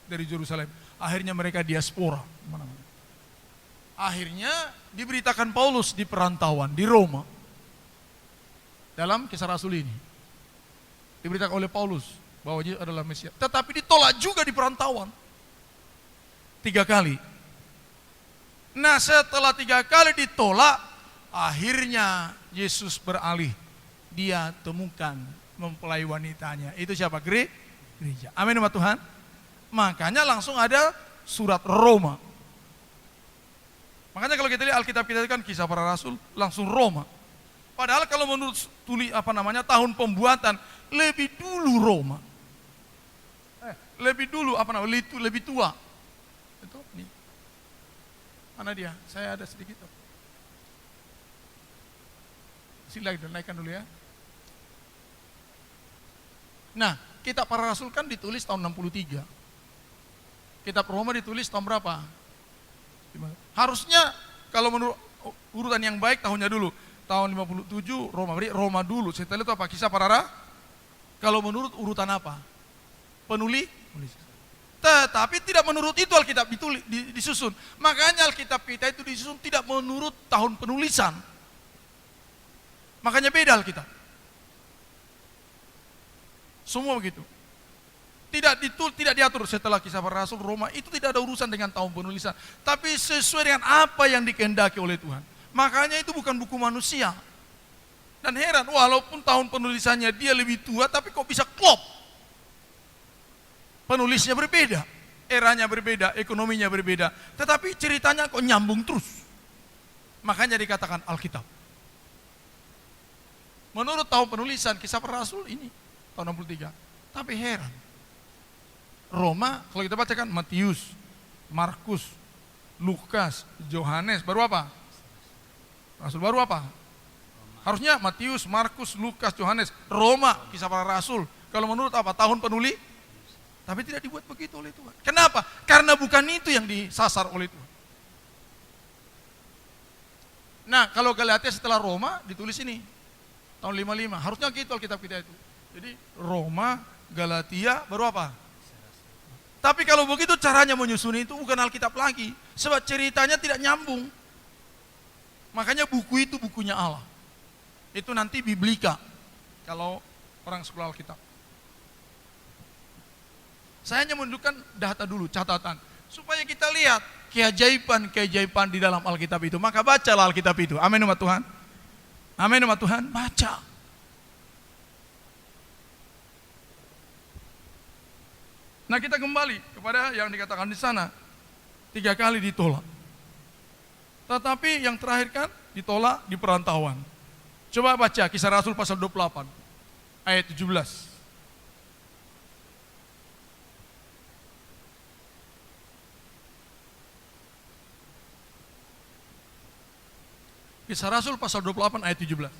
dari Yerusalem. Akhirnya mereka diaspora. Akhirnya diberitakan Paulus di perantauan di Roma. Dalam Kisah Rasul ini diberitakan oleh Paulus bahwa Yesus adalah Mesias, tetapi ditolak juga di perantauan 3 kali. Nah, setelah 3 kali ditolak, akhirnya Yesus beralih. Dia temukan mempelai wanitanya. Itu siapa? gereja. Amin sama Tuhan. Makanya langsung ada surat Roma. Makanya kalau kita lihat Alkitab kita kan Kisah Para Rasul, langsung Roma. Padahal kalau menurut tahun pembuatan lebih dulu Roma. Lebih dulu lebih tua. Itu nih. Mana dia? Saya ada sedikit. Silakan naikkan dulu ya. Nah, Kitab Para Rasul kan ditulis tahun 63. Kitab Roma ditulis tahun berapa? Harusnya kalau menurut urutan yang baik tahunnya dulu. Tahun 57 Roma, berarti Roma dulu. Setelah itu apa? Kisah Para Rasul. Kalau menurut urutan apa? Penulis. Tetapi tidak menurut itu Alkitab disusun. Makanya Alkitab kita itu disusun tidak menurut tahun penulisan. Makanya beda Alkitab. Semua begitu. Tidak diatur setelah Kisah Para Rasul Roma itu tidak ada urusan dengan tahun penulisan, tapi sesuai dengan apa yang dikehendaki oleh Tuhan. Makanya itu bukan buku manusia. Dan heran, walaupun tahun penulisannya dia lebih tua, tapi kok bisa klop? Penulisnya berbeda, eranya berbeda, ekonominya berbeda, tetapi ceritanya kok nyambung terus. Makanya dikatakan Alkitab. Menurut tahun penulisan Kisah Para Rasul ini tahun 63. Tapi heran. Roma, kalau kita bacakan Matius, Markus, Lukas, Yohanes, baru apa? Rasul baru apa? Harusnya Matius, Markus, Lukas, Yohanes, Roma, Kisah Para Rasul. Kalau menurut apa? Tahun penulis. Tapi tidak dibuat begitu oleh Tuhan. Kenapa? Karena bukan itu yang disasar oleh Tuhan. Nah, kalau Galatia setelah Roma ditulis ini tahun 55. Harusnya gitu Alkitab kita itu. Jadi Roma, Galatia, baru apa? Tapi kalau begitu caranya menyusun itu bukan Alkitab lagi. Sebab ceritanya tidak nyambung. Makanya buku itu bukunya Allah. Itu nanti Biblika. Kalau orang sekolah Alkitab. Saya hanya menunjukkan data dulu, catatan. Supaya kita lihat keajaiban-keajaiban di dalam Alkitab itu. Maka bacalah Alkitab itu. Amin sama Tuhan. Amin sama Tuhan. Baca. Nah, kita kembali kepada yang dikatakan di sana. 3 kali ditolak. Tetapi yang terakhir kan ditolak di perantauan. Coba baca Kisah Rasul pasal 28 ayat 17. Kisah Rasul pasal 28 ayat 17.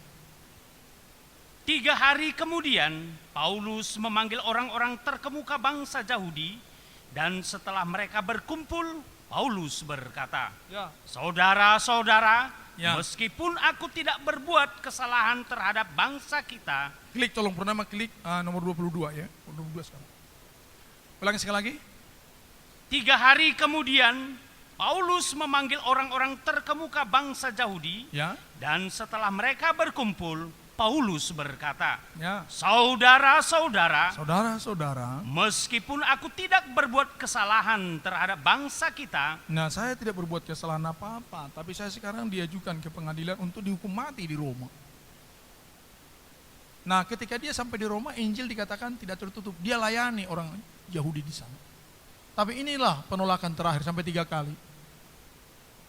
3 hari kemudian, Paulus memanggil orang-orang terkemuka bangsa Yahudi, dan setelah mereka berkumpul, Paulus berkata, Saudara-saudara, meskipun aku tidak berbuat kesalahan terhadap bangsa kita. Klik, tolong pernah klik nomor 22 ya, 22 sekarang. Ulangi sekali lagi. 3 hari kemudian, Paulus memanggil orang-orang terkemuka bangsa Yahudi, dan setelah mereka berkumpul, Paulus berkata, Saudara-saudara, meskipun aku tidak berbuat kesalahan terhadap bangsa kita. Nah, saya tidak berbuat kesalahan apa-apa, tapi saya sekarang diajukan ke pengadilan untuk dihukum mati di Roma. Nah, ketika dia sampai di Roma, Injil dikatakan tidak tertutup. Dia layani orang Yahudi di sana. Tapi inilah penolakan terakhir sampai 3 kali.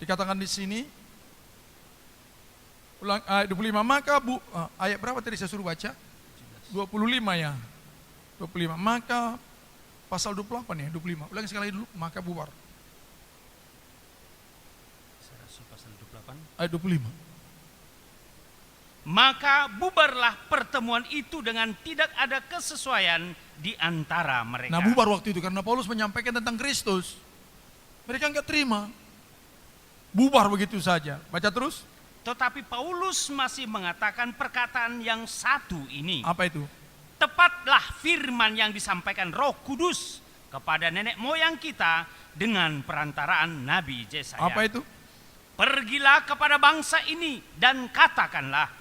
Dikatakan di sini, ayat 25, maka ayat berapa tadi saya suruh baca? 25 ya. 25. Maka pasal 28 ya, 25. Ulangi sekali dulu, maka bubar. Pasal 28. Ayat 25. Maka bubarlah pertemuan itu dengan tidak ada kesesuaian di antara mereka. Nah, bubar waktu itu karena Paulus menyampaikan tentang Kristus. Mereka enggak terima. Bubar begitu saja. Baca terus. Tetapi Paulus masih mengatakan perkataan yang satu ini. Apa itu? Tepatlah firman yang disampaikan Roh Kudus kepada nenek moyang kita dengan perantaraan Nabi Yesaya. Apa itu? Pergilah kepada bangsa ini dan katakanlah,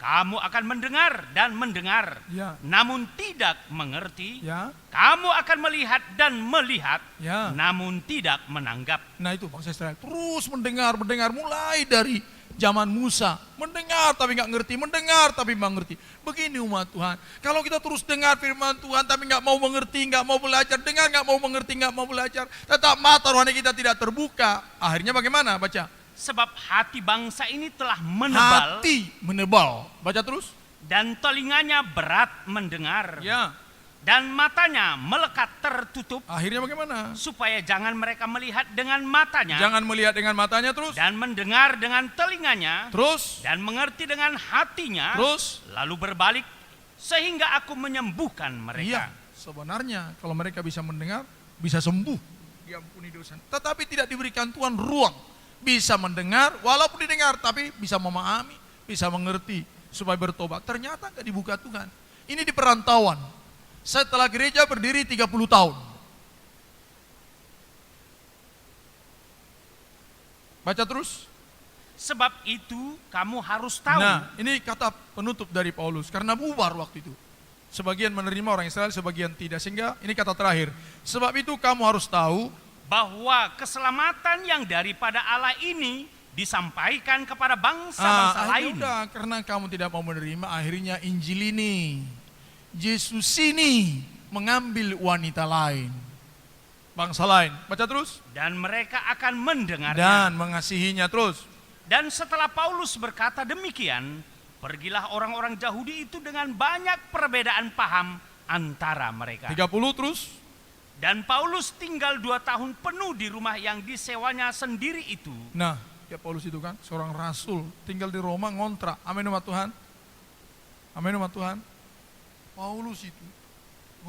kamu akan mendengar dan mendengar, namun tidak mengerti. Kamu akan melihat dan melihat, namun tidak menanggap. Nah itu bangsa Israel terus mendengar mulai dari Zaman Musa, mendengar tapi nggak ngerti, mendengar tapi nggak ngerti. Begini umat Tuhan, kalau kita terus dengar firman Tuhan tapi nggak mau mengerti, nggak mau belajar, dengar nggak mau mengerti, nggak mau belajar, tetap mata rohani kita tidak terbuka. Akhirnya bagaimana? Baca. Sebab hati bangsa ini telah menebal Hati menebal. Baca terus. dan telinganya berat mendengar Ya. dan matanya melekat tertutup Akhirnya bagaimana? supaya jangan mereka melihat dengan matanya Jangan melihat dengan matanya terus. dan mendengar dengan telinganya Terus. dan mengerti dengan hatinya Terus. lalu berbalik sehingga aku menyembuhkan Iya. mereka. Sebenarnya kalau mereka bisa mendengar, bisa sembuh. Diampuni dosa. Tetapi tidak diberikan Tuhan ruang. Bisa mendengar, walaupun didengar, tapi bisa memahami, bisa mengerti, supaya bertobat. Ternyata nggak dibuka Tuhan. Ini di perantauan. Setelah gereja berdiri 30 tahun. Baca terus. Sebab itu kamu harus tahu. Nah, ini kata penutup dari Paulus. Karena bubar waktu itu. Sebagian menerima orang Israel, sebagian tidak. Sehingga ini kata terakhir. Sebab itu kamu harus tahu bahwa keselamatan yang daripada Allah ini disampaikan kepada bangsa-bangsa lain. Udah, karena kamu tidak mau menerima, akhirnya Injil ini, Yesus ini mengambil wanita lain, bangsa lain. Baca terus. Dan mereka akan mendengarnya. Dan mengasihinya terus. Dan setelah Paulus berkata demikian, pergilah orang-orang Yahudi itu dengan banyak perbedaan paham antara mereka. 30 terus. Dan Paulus tinggal 2 tahun penuh di rumah yang disewanya sendiri itu. Nah, ya Paulus itu kan seorang rasul, tinggal di Roma, ngontrak. Amin umat Tuhan. Amin umat Tuhan. Paulus itu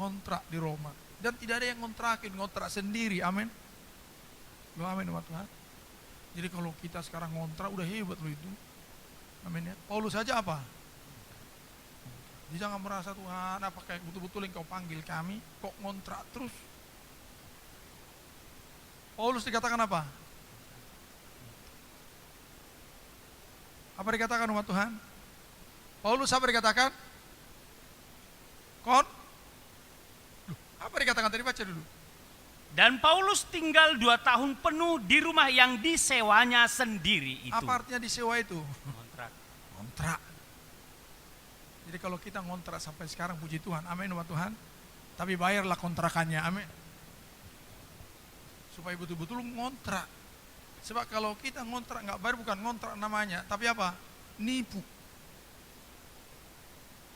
ngontrak di Roma. Dan tidak ada yang ngontrakin, ngontrak sendiri. Amin. Loh, amin umat Tuhan. Jadi kalau kita sekarang ngontrak udah hebat loh itu. Amin ya. Paulus saja apa? Jadi jangan merasa Tuhan apakah betul-betul engkau panggil kami kok ngontrak terus. Paulus dikatakan apa? Apa dikatakan umat Tuhan? Paulus apa dikatakan? Loh, apa dikatakan tadi, baca dulu. Dan Paulus tinggal 2 tahun penuh di rumah yang disewanya sendiri itu. Apa artinya disewa itu? Kontrak. Ngontrak. Jadi kalau kita ngontrak sampai sekarang, puji Tuhan, amin umat Tuhan. Tapi bayarlah kontrakannya, amin. Supaya betul-betul ngontrak. Sebab kalau kita ngontrak nggak bayar, bukan ngontrak namanya, tapi apa? Nipu.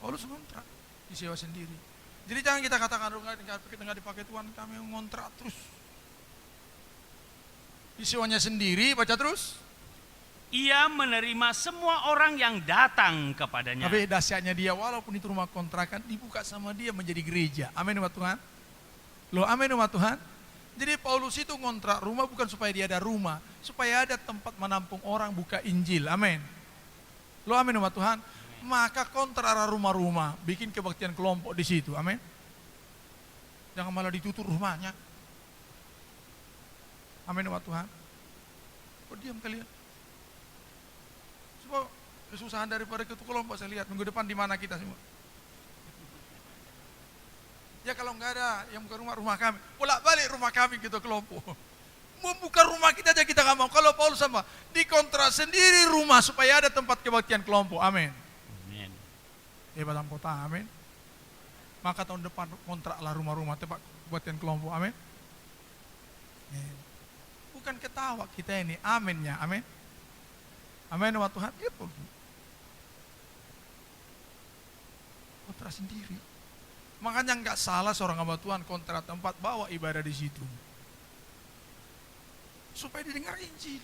Paulus ngontrak, disewa sendiri. Jadi jangan kita katakan nggak dipakai Tuhan, kami ngontrak terus. Disewanya sendiri, baca terus. Ia menerima semua orang yang datang kepadanya. Tapi dahsyatnya dia, walaupun itu rumah kontrakan, dibuka sama dia menjadi gereja. Amin umat Tuhan. Loh, amin umat Tuhan. Jadi Paulus itu ngontrak rumah bukan supaya dia ada rumah, supaya ada tempat menampung orang buka Injil. Amin. Loh, amin umat Tuhan. Maka kontrak rumah-rumah, bikin kebaktian kelompok di situ. Amin. Jangan malah ditutup rumahnya. Amin umat Tuhan. Kok diam kalian? Sebab kesusahan daripada ketua kelompok saya lihat minggu depan di mana kita semua. Ya kalau nggak ada yang buka rumah kami, bolak-balik rumah kami gitu kelompok. Membuka rumah kita aja kita nggak mau. Kalau Paulus sama, dikontrak sendiri rumah supaya ada tempat kebaktian kelompok. Amin. Amin. Hebat kota, amin. Maka tahun depan kontraklah rumah-rumah tempat kebaktian kelompok. Amin. Bukan ketawa kita ini, aminnya, amin. Amin umat Tuhan. Ya, kontrak sendiri. Makanya nggak salah seorang hamba Tuhan kontrak tempat, bawa ibadah di situ. Supaya didengar Injil.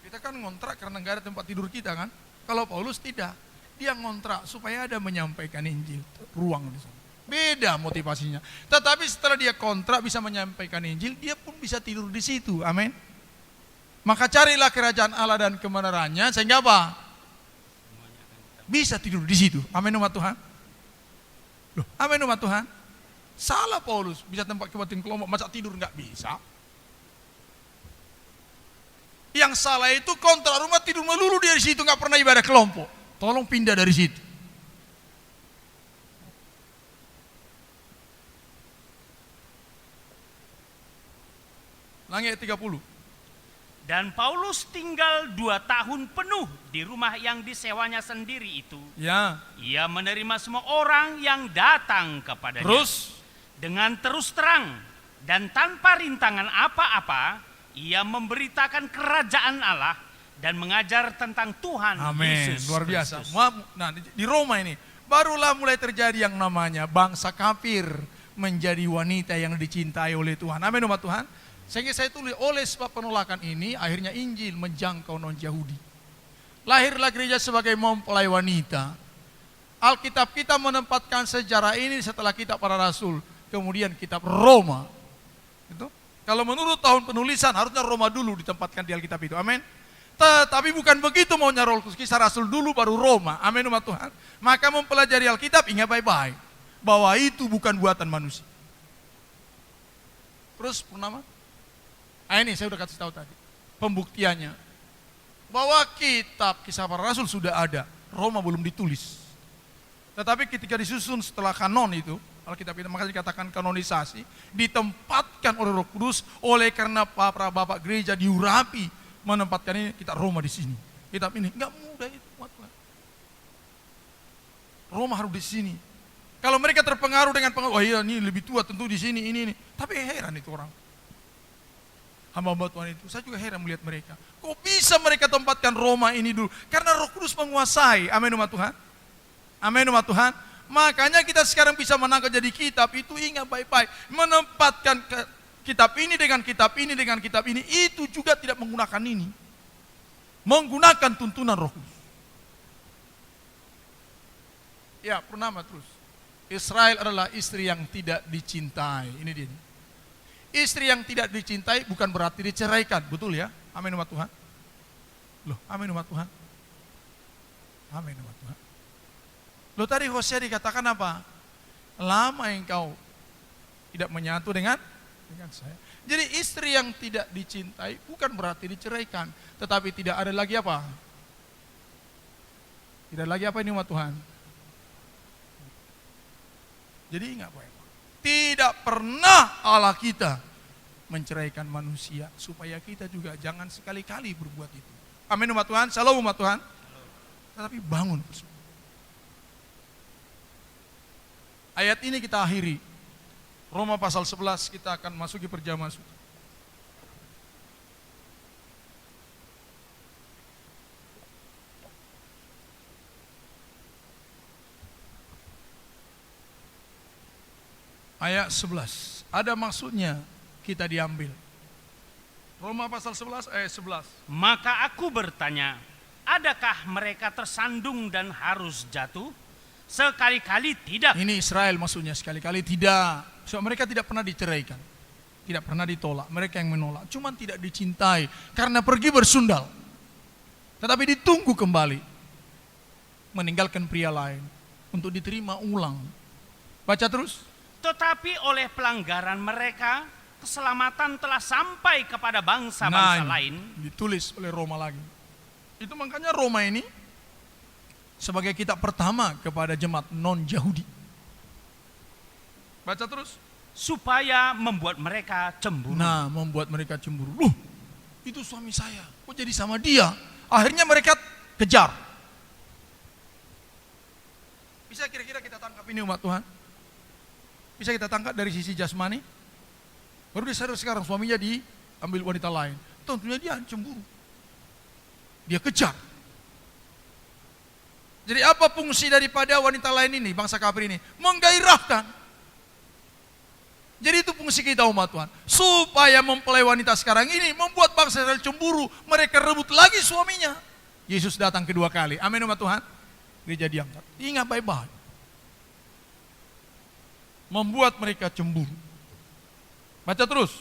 Kita kan ngontrak karena nggak ada tempat tidur kita kan. Kalau Paulus tidak, dia ngontrak supaya ada menyampaikan Injil, ruang di sana. Beda motivasinya. Tetapi setelah dia kontrak bisa menyampaikan Injil, dia pun bisa tidur di situ. Amin. Maka carilah kerajaan Allah dan kebenarannya sehingga apa? Bisa tidur di situ. Amin umat Tuhan. Loh, amin umat Tuhan. Salah Paulus, bisa tempat kebaktian kelompok, masa tidur nggak bisa. Yang salah itu kontrak rumah, tidur melulu dari situ, nggak pernah ibadah kelompok. Tolong pindah dari situ. Langit 30. Dan Paulus tinggal 2 tahun penuh di rumah yang disewanya sendiri itu. Ya. Ia menerima semua orang yang datang kepadanya. Terus Dengan terus terang dan tanpa rintangan apa-apa, ia memberitakan kerajaan Allah dan mengajar tentang Tuhan amin. Yesus Luar biasa. Kristus. Nah, di Roma ini barulah mulai terjadi yang namanya bangsa kafir menjadi wanita yang dicintai oleh Tuhan. Amin umat Tuhan. Sehingga saya tulis, oleh sebab penolakan ini akhirnya Injil menjangkau non-Yahudi. Lahirlah gereja sebagai mempelai wanita. Alkitab kita menempatkan sejarah ini setelah kitab para rasul, kemudian kitab Roma. Itu. Kalau menurut tahun penulisan harusnya Roma dulu ditempatkan di Alkitab itu. Amin. Tetapi bukan begitu maunya Roh Kudus, kisah rasul dulu baru Roma. Amin umat Tuhan. Maka mempelajari Alkitab ingat baik-baik bahwa itu bukan buatan manusia. Terus Purnama? Ini saya udah kasih tahu tadi. Pembuktiannya bahwa kitab kisah para rasul sudah ada, Roma belum ditulis. Tetapi ketika disusun setelah kanon itu, Alkitab kita makanya dikatakan kanonisasi, ditempatkan oleh Roh Kudus, oleh karena para bapak gereja diurapi menempatkan ini kitab Roma di sini. Kitab ini enggak mudah itu, Roma harus di sini. Kalau mereka terpengaruh dengan pengaruh, wah iya ini lebih tua tentu di sini ini. Tapi heran itu orang. Hamba-hamba Tuhan itu, saya juga heran melihat mereka. Kok bisa mereka tempatkan Roma ini dulu? Karena Roh Kudus menguasai. Amin umat Tuhan. Amin umat Tuhan. Makanya kita sekarang bisa menangkap jadi kitab itu, ingat baik-baik. Menempatkan kitab ini dengan kitab ini dengan kitab ini, itu juga tidak menggunakan ini. Menggunakan tuntunan Roh Kudus. Ya, Purnama terus. Israel adalah istri yang tidak dicintai. Ini dia. Istri yang tidak dicintai bukan berarti diceraikan, betul ya? Amin umat Tuhan. Loh, amin umat Tuhan. Amin umat Tuhan. Loh tadi Hosea dikatakan apa? Lama engkau tidak menyatu dengan saya. Jadi istri yang tidak dicintai bukan berarti diceraikan, tetapi tidak ada lagi apa? Tidak lagi apa ini umat Tuhan? Jadi ingat baik. Tidak pernah Allah kita menceraikan manusia, supaya kita juga jangan sekali-kali berbuat itu. Amin umat Tuhan, shalom umat Tuhan. Tetapi bangun. Ayat ini kita akhiri. Roma pasal 11 kita akan masuki perjamuan suci. Ayat 11, ada maksudnya kita diambil. Roma pasal 11 ayat 11. Maka aku bertanya, adakah mereka tersandung dan harus jatuh? Sekali-kali tidak. Ini Israel maksudnya, sekali-kali tidak. So, mereka tidak pernah diceraikan, tidak pernah ditolak. Mereka yang menolak, cuman tidak dicintai karena pergi bersundal. Tetapi ditunggu kembali, meninggalkan pria lain untuk diterima ulang. Baca terus. Tetapi oleh pelanggaran mereka, keselamatan telah sampai kepada bangsa-bangsa lain. Ditulis oleh Roma lagi. Itu makanya Roma ini sebagai kitab pertama kepada jemaat non-Yahudi. Baca terus. Supaya membuat mereka cemburu. Nah, membuat mereka cemburu. Loh, itu suami saya, kok jadi sama dia? Akhirnya mereka kejar. Bisa kira-kira kita tangkap ini umat Tuhan? Bisa kita tangkap dari sisi jasmani? Baru dia sadar sekarang suaminya diambil wanita lain. Tentunya dia cemburu. Dia kejar. Jadi apa fungsi daripada wanita lain ini, bangsa kafir ini? Menggairahkan. Jadi itu fungsi kita umat Tuhan. Supaya mempelai wanita sekarang ini membuat bangsa Israel cemburu. Mereka rebut lagi suaminya. Yesus datang kedua kali. Amin umat Tuhan. Gereja diangkat. Ingat baik-baik. Membuat mereka cemburu. Baca terus.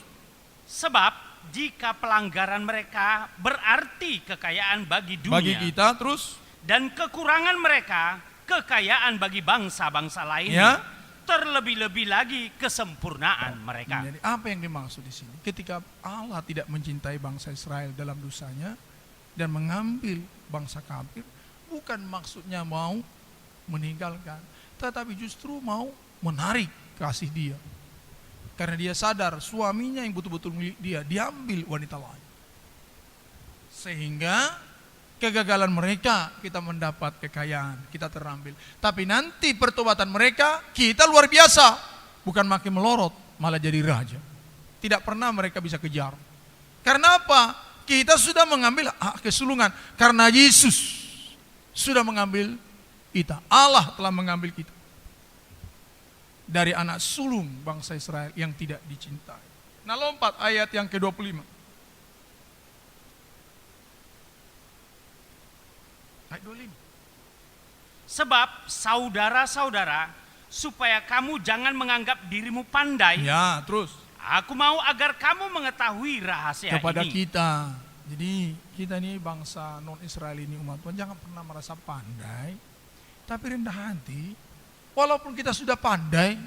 Sebab jika pelanggaran mereka berarti kekayaan bagi dunia. Bagi kita terus. Dan kekurangan mereka kekayaan bagi bangsa-bangsa lain. Ya. Terlebih-lebih lagi kesempurnaan mereka. Jadi apa yang dimaksud di sini? Ketika Allah tidak mencintai bangsa Israel dalam dosanya dan mengambil bangsa kafir, bukan maksudnya mau meninggalkan, tetapi justru mau menarik kasih dia. Karena dia sadar suaminya yang betul-betul milik dia diambil wanita lain. Sehingga kegagalan mereka kita mendapat kekayaan, kita terambil. Tapi nanti pertobatan mereka kita luar biasa, bukan makin melorot, malah jadi raja. Tidak pernah mereka bisa kejar. Karena apa? Kita sudah mengambil hak kesulungan. Karena Yesus sudah mengambil kita. Allah telah mengambil kita dari anak sulung bangsa Israel yang tidak dicintai. Nah, lompat ayat yang ke-25. Ayat 25. Sebab saudara-saudara, supaya kamu jangan menganggap dirimu pandai, Ya, terus aku mau agar kamu mengetahui rahasia kepada ini. kita. Jadi kita ini bangsa non-Israel ini, umat Tuhan, jangan pernah merasa pandai, tapi rendah hati. Walaupun kita sudah pandai,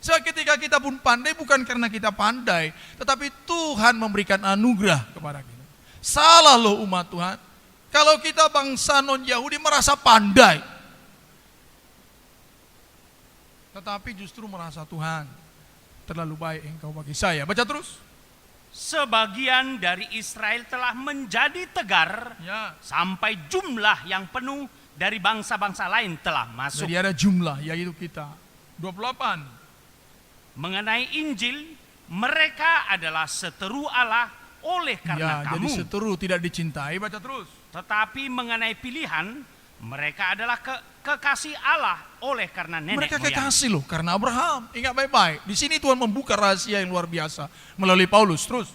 ketika kita pun pandai bukan karena kita pandai, tetapi Tuhan memberikan anugerah kepada kita. Salah loh umat Tuhan, kalau kita bangsa non-Yahudi merasa pandai, tetapi justru merasa Tuhan terlalu baik engkau bagi saya. Baca terus. Sebagian dari Israel telah menjadi tegar, Ya. sampai jumlah yang penuh dari bangsa-bangsa lain telah masuk. Jadi ada jumlah, yaitu kita. 28. Mengenai Injil, mereka adalah seteru Allah oleh karena Ya, jadi kamu. seteru tidak dicintai. Baca terus. Tetapi mengenai pilihan, mereka adalah kekasih Allah oleh karena nenek Mereka moyang. kekasih loh, karena Abraham. Ingat baik-baik. Di sini Tuhan membuka rahasia yang luar biasa melalui Paulus. Terus.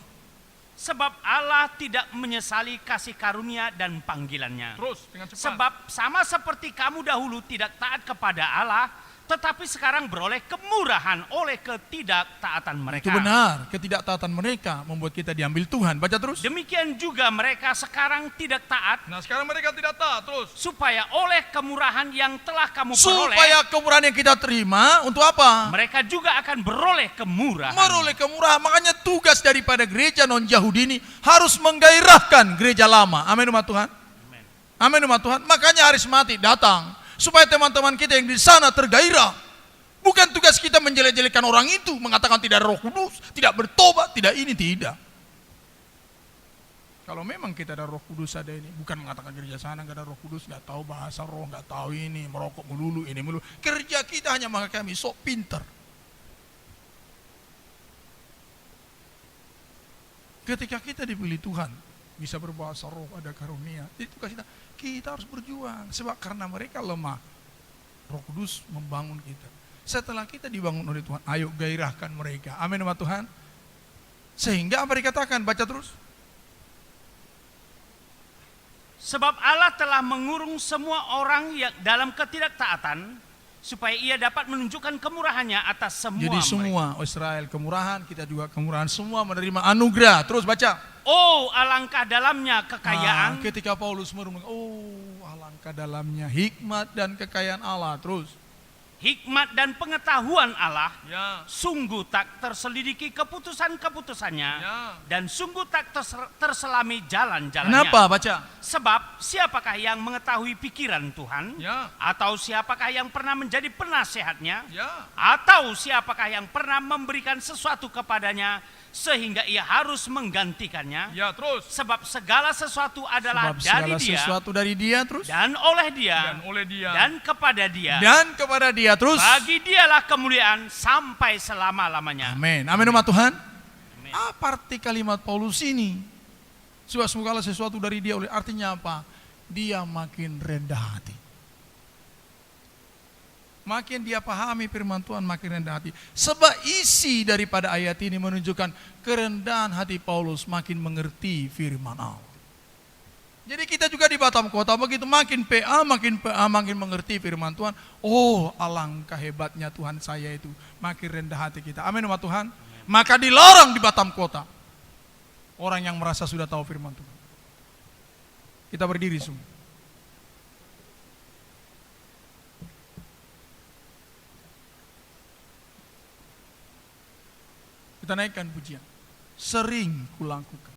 Sebab Allah tidak menyesali kasih karunia dan panggilannya. Terus dengan cepat. Sebab sama seperti kamu dahulu tidak taat kepada Allah, tetapi sekarang beroleh kemurahan oleh ketidaktaatan mereka. Itu benar, ketidaktaatan mereka membuat kita diambil Tuhan. Baca terus. Demikian juga mereka sekarang tidak taat, Nah, sekarang mereka tidak taat. Terus. supaya oleh kemurahan yang telah kamu peroleh, Supaya kemurahan yang kita terima, untuk apa? mereka juga akan beroleh kemurahan. Meroleh kemurahan. Makanya tugas daripada gereja non-Yahudi ini harus menggairahkan gereja lama. Amin umat Tuhan. Amin umat Tuhan. Makanya harismatik datang supaya teman-teman kita yang di sana tergairah. Bukan tugas kita menjelek-jelekan orang itu, mengatakan tidak ada Roh Kudus, tidak bertobat, tidak ini, tidak. Kalau memang kita ada Roh Kudus ada ini, bukan mengatakan gereja sana nggak ada Roh Kudus, nggak tahu bahasa roh, nggak tahu ini, merokok melulu, ini melulu. Kerja kita hanya maka kami sok pinter. Ketika kita dipilih Tuhan, bisa berbahasa roh, ada karunia. Itu tugas kita harus berjuang. Sebab karena mereka lemah, Roh Kudus membangun kita. Setelah kita dibangun oleh Tuhan, ayo gairahkan mereka. Amin umat Tuhan. Sehingga apa dikatakan? Baca terus. Sebab Allah telah mengurung semua orang yang dalam ketidaktaatan, supaya ia dapat menunjukkan kemurahannya atas semua Jadi mereka. semua Israel kemurahan, kita juga kemurahan, semua menerima anugerah. Terus baca. Oh, alangkah dalamnya kekayaan, Ketika Paulus merenungkan, alangkah dalamnya hikmat dan kekayaan Allah. Terus. hikmat dan pengetahuan Allah, Ya. sungguh tak terselidiki keputusan-keputusannya, Ya. dan sungguh tak terselami jalan-jalannya. Kenapa? Baca. Sebab siapakah yang mengetahui pikiran Tuhan? Ya. Atau siapakah yang pernah menjadi penasehatnya? Ya. Atau siapakah yang pernah memberikan sesuatu kepadanya sehingga ia harus menggantikannya? Ya, terus. Sebab segala sesuatu adalah Sebab dari segala Dia, sesuatu dari Dia, terus. dan oleh Dia, Dan oleh Dia. dan kepada Dia. Dan kepada Dia, terus. Bagi Dialah kemuliaan sampai selama-lamanya. Amin. Amin umat Tuhan. Amin. Apa arti kalimat Paulus ini? Sebab segala sesuatu dari Dia oleh, artinya apa? Dia makin rendah hati. Makin dia pahami firman Tuhan, makin rendah hati. Sebab isi daripada ayat ini menunjukkan kerendahan hati Paulus makin mengerti firman Allah. Jadi kita juga di Batam Kota begitu, makin PA, makin mengerti firman Tuhan. Oh, alangkah hebatnya Tuhan saya itu. Makin rendah hati kita. Amin umat Tuhan. Maka dilarang di Batam Kota orang yang merasa sudah tahu firman Tuhan. Kita berdiri semua. Kita naikkan pujian. Sering kulakukan.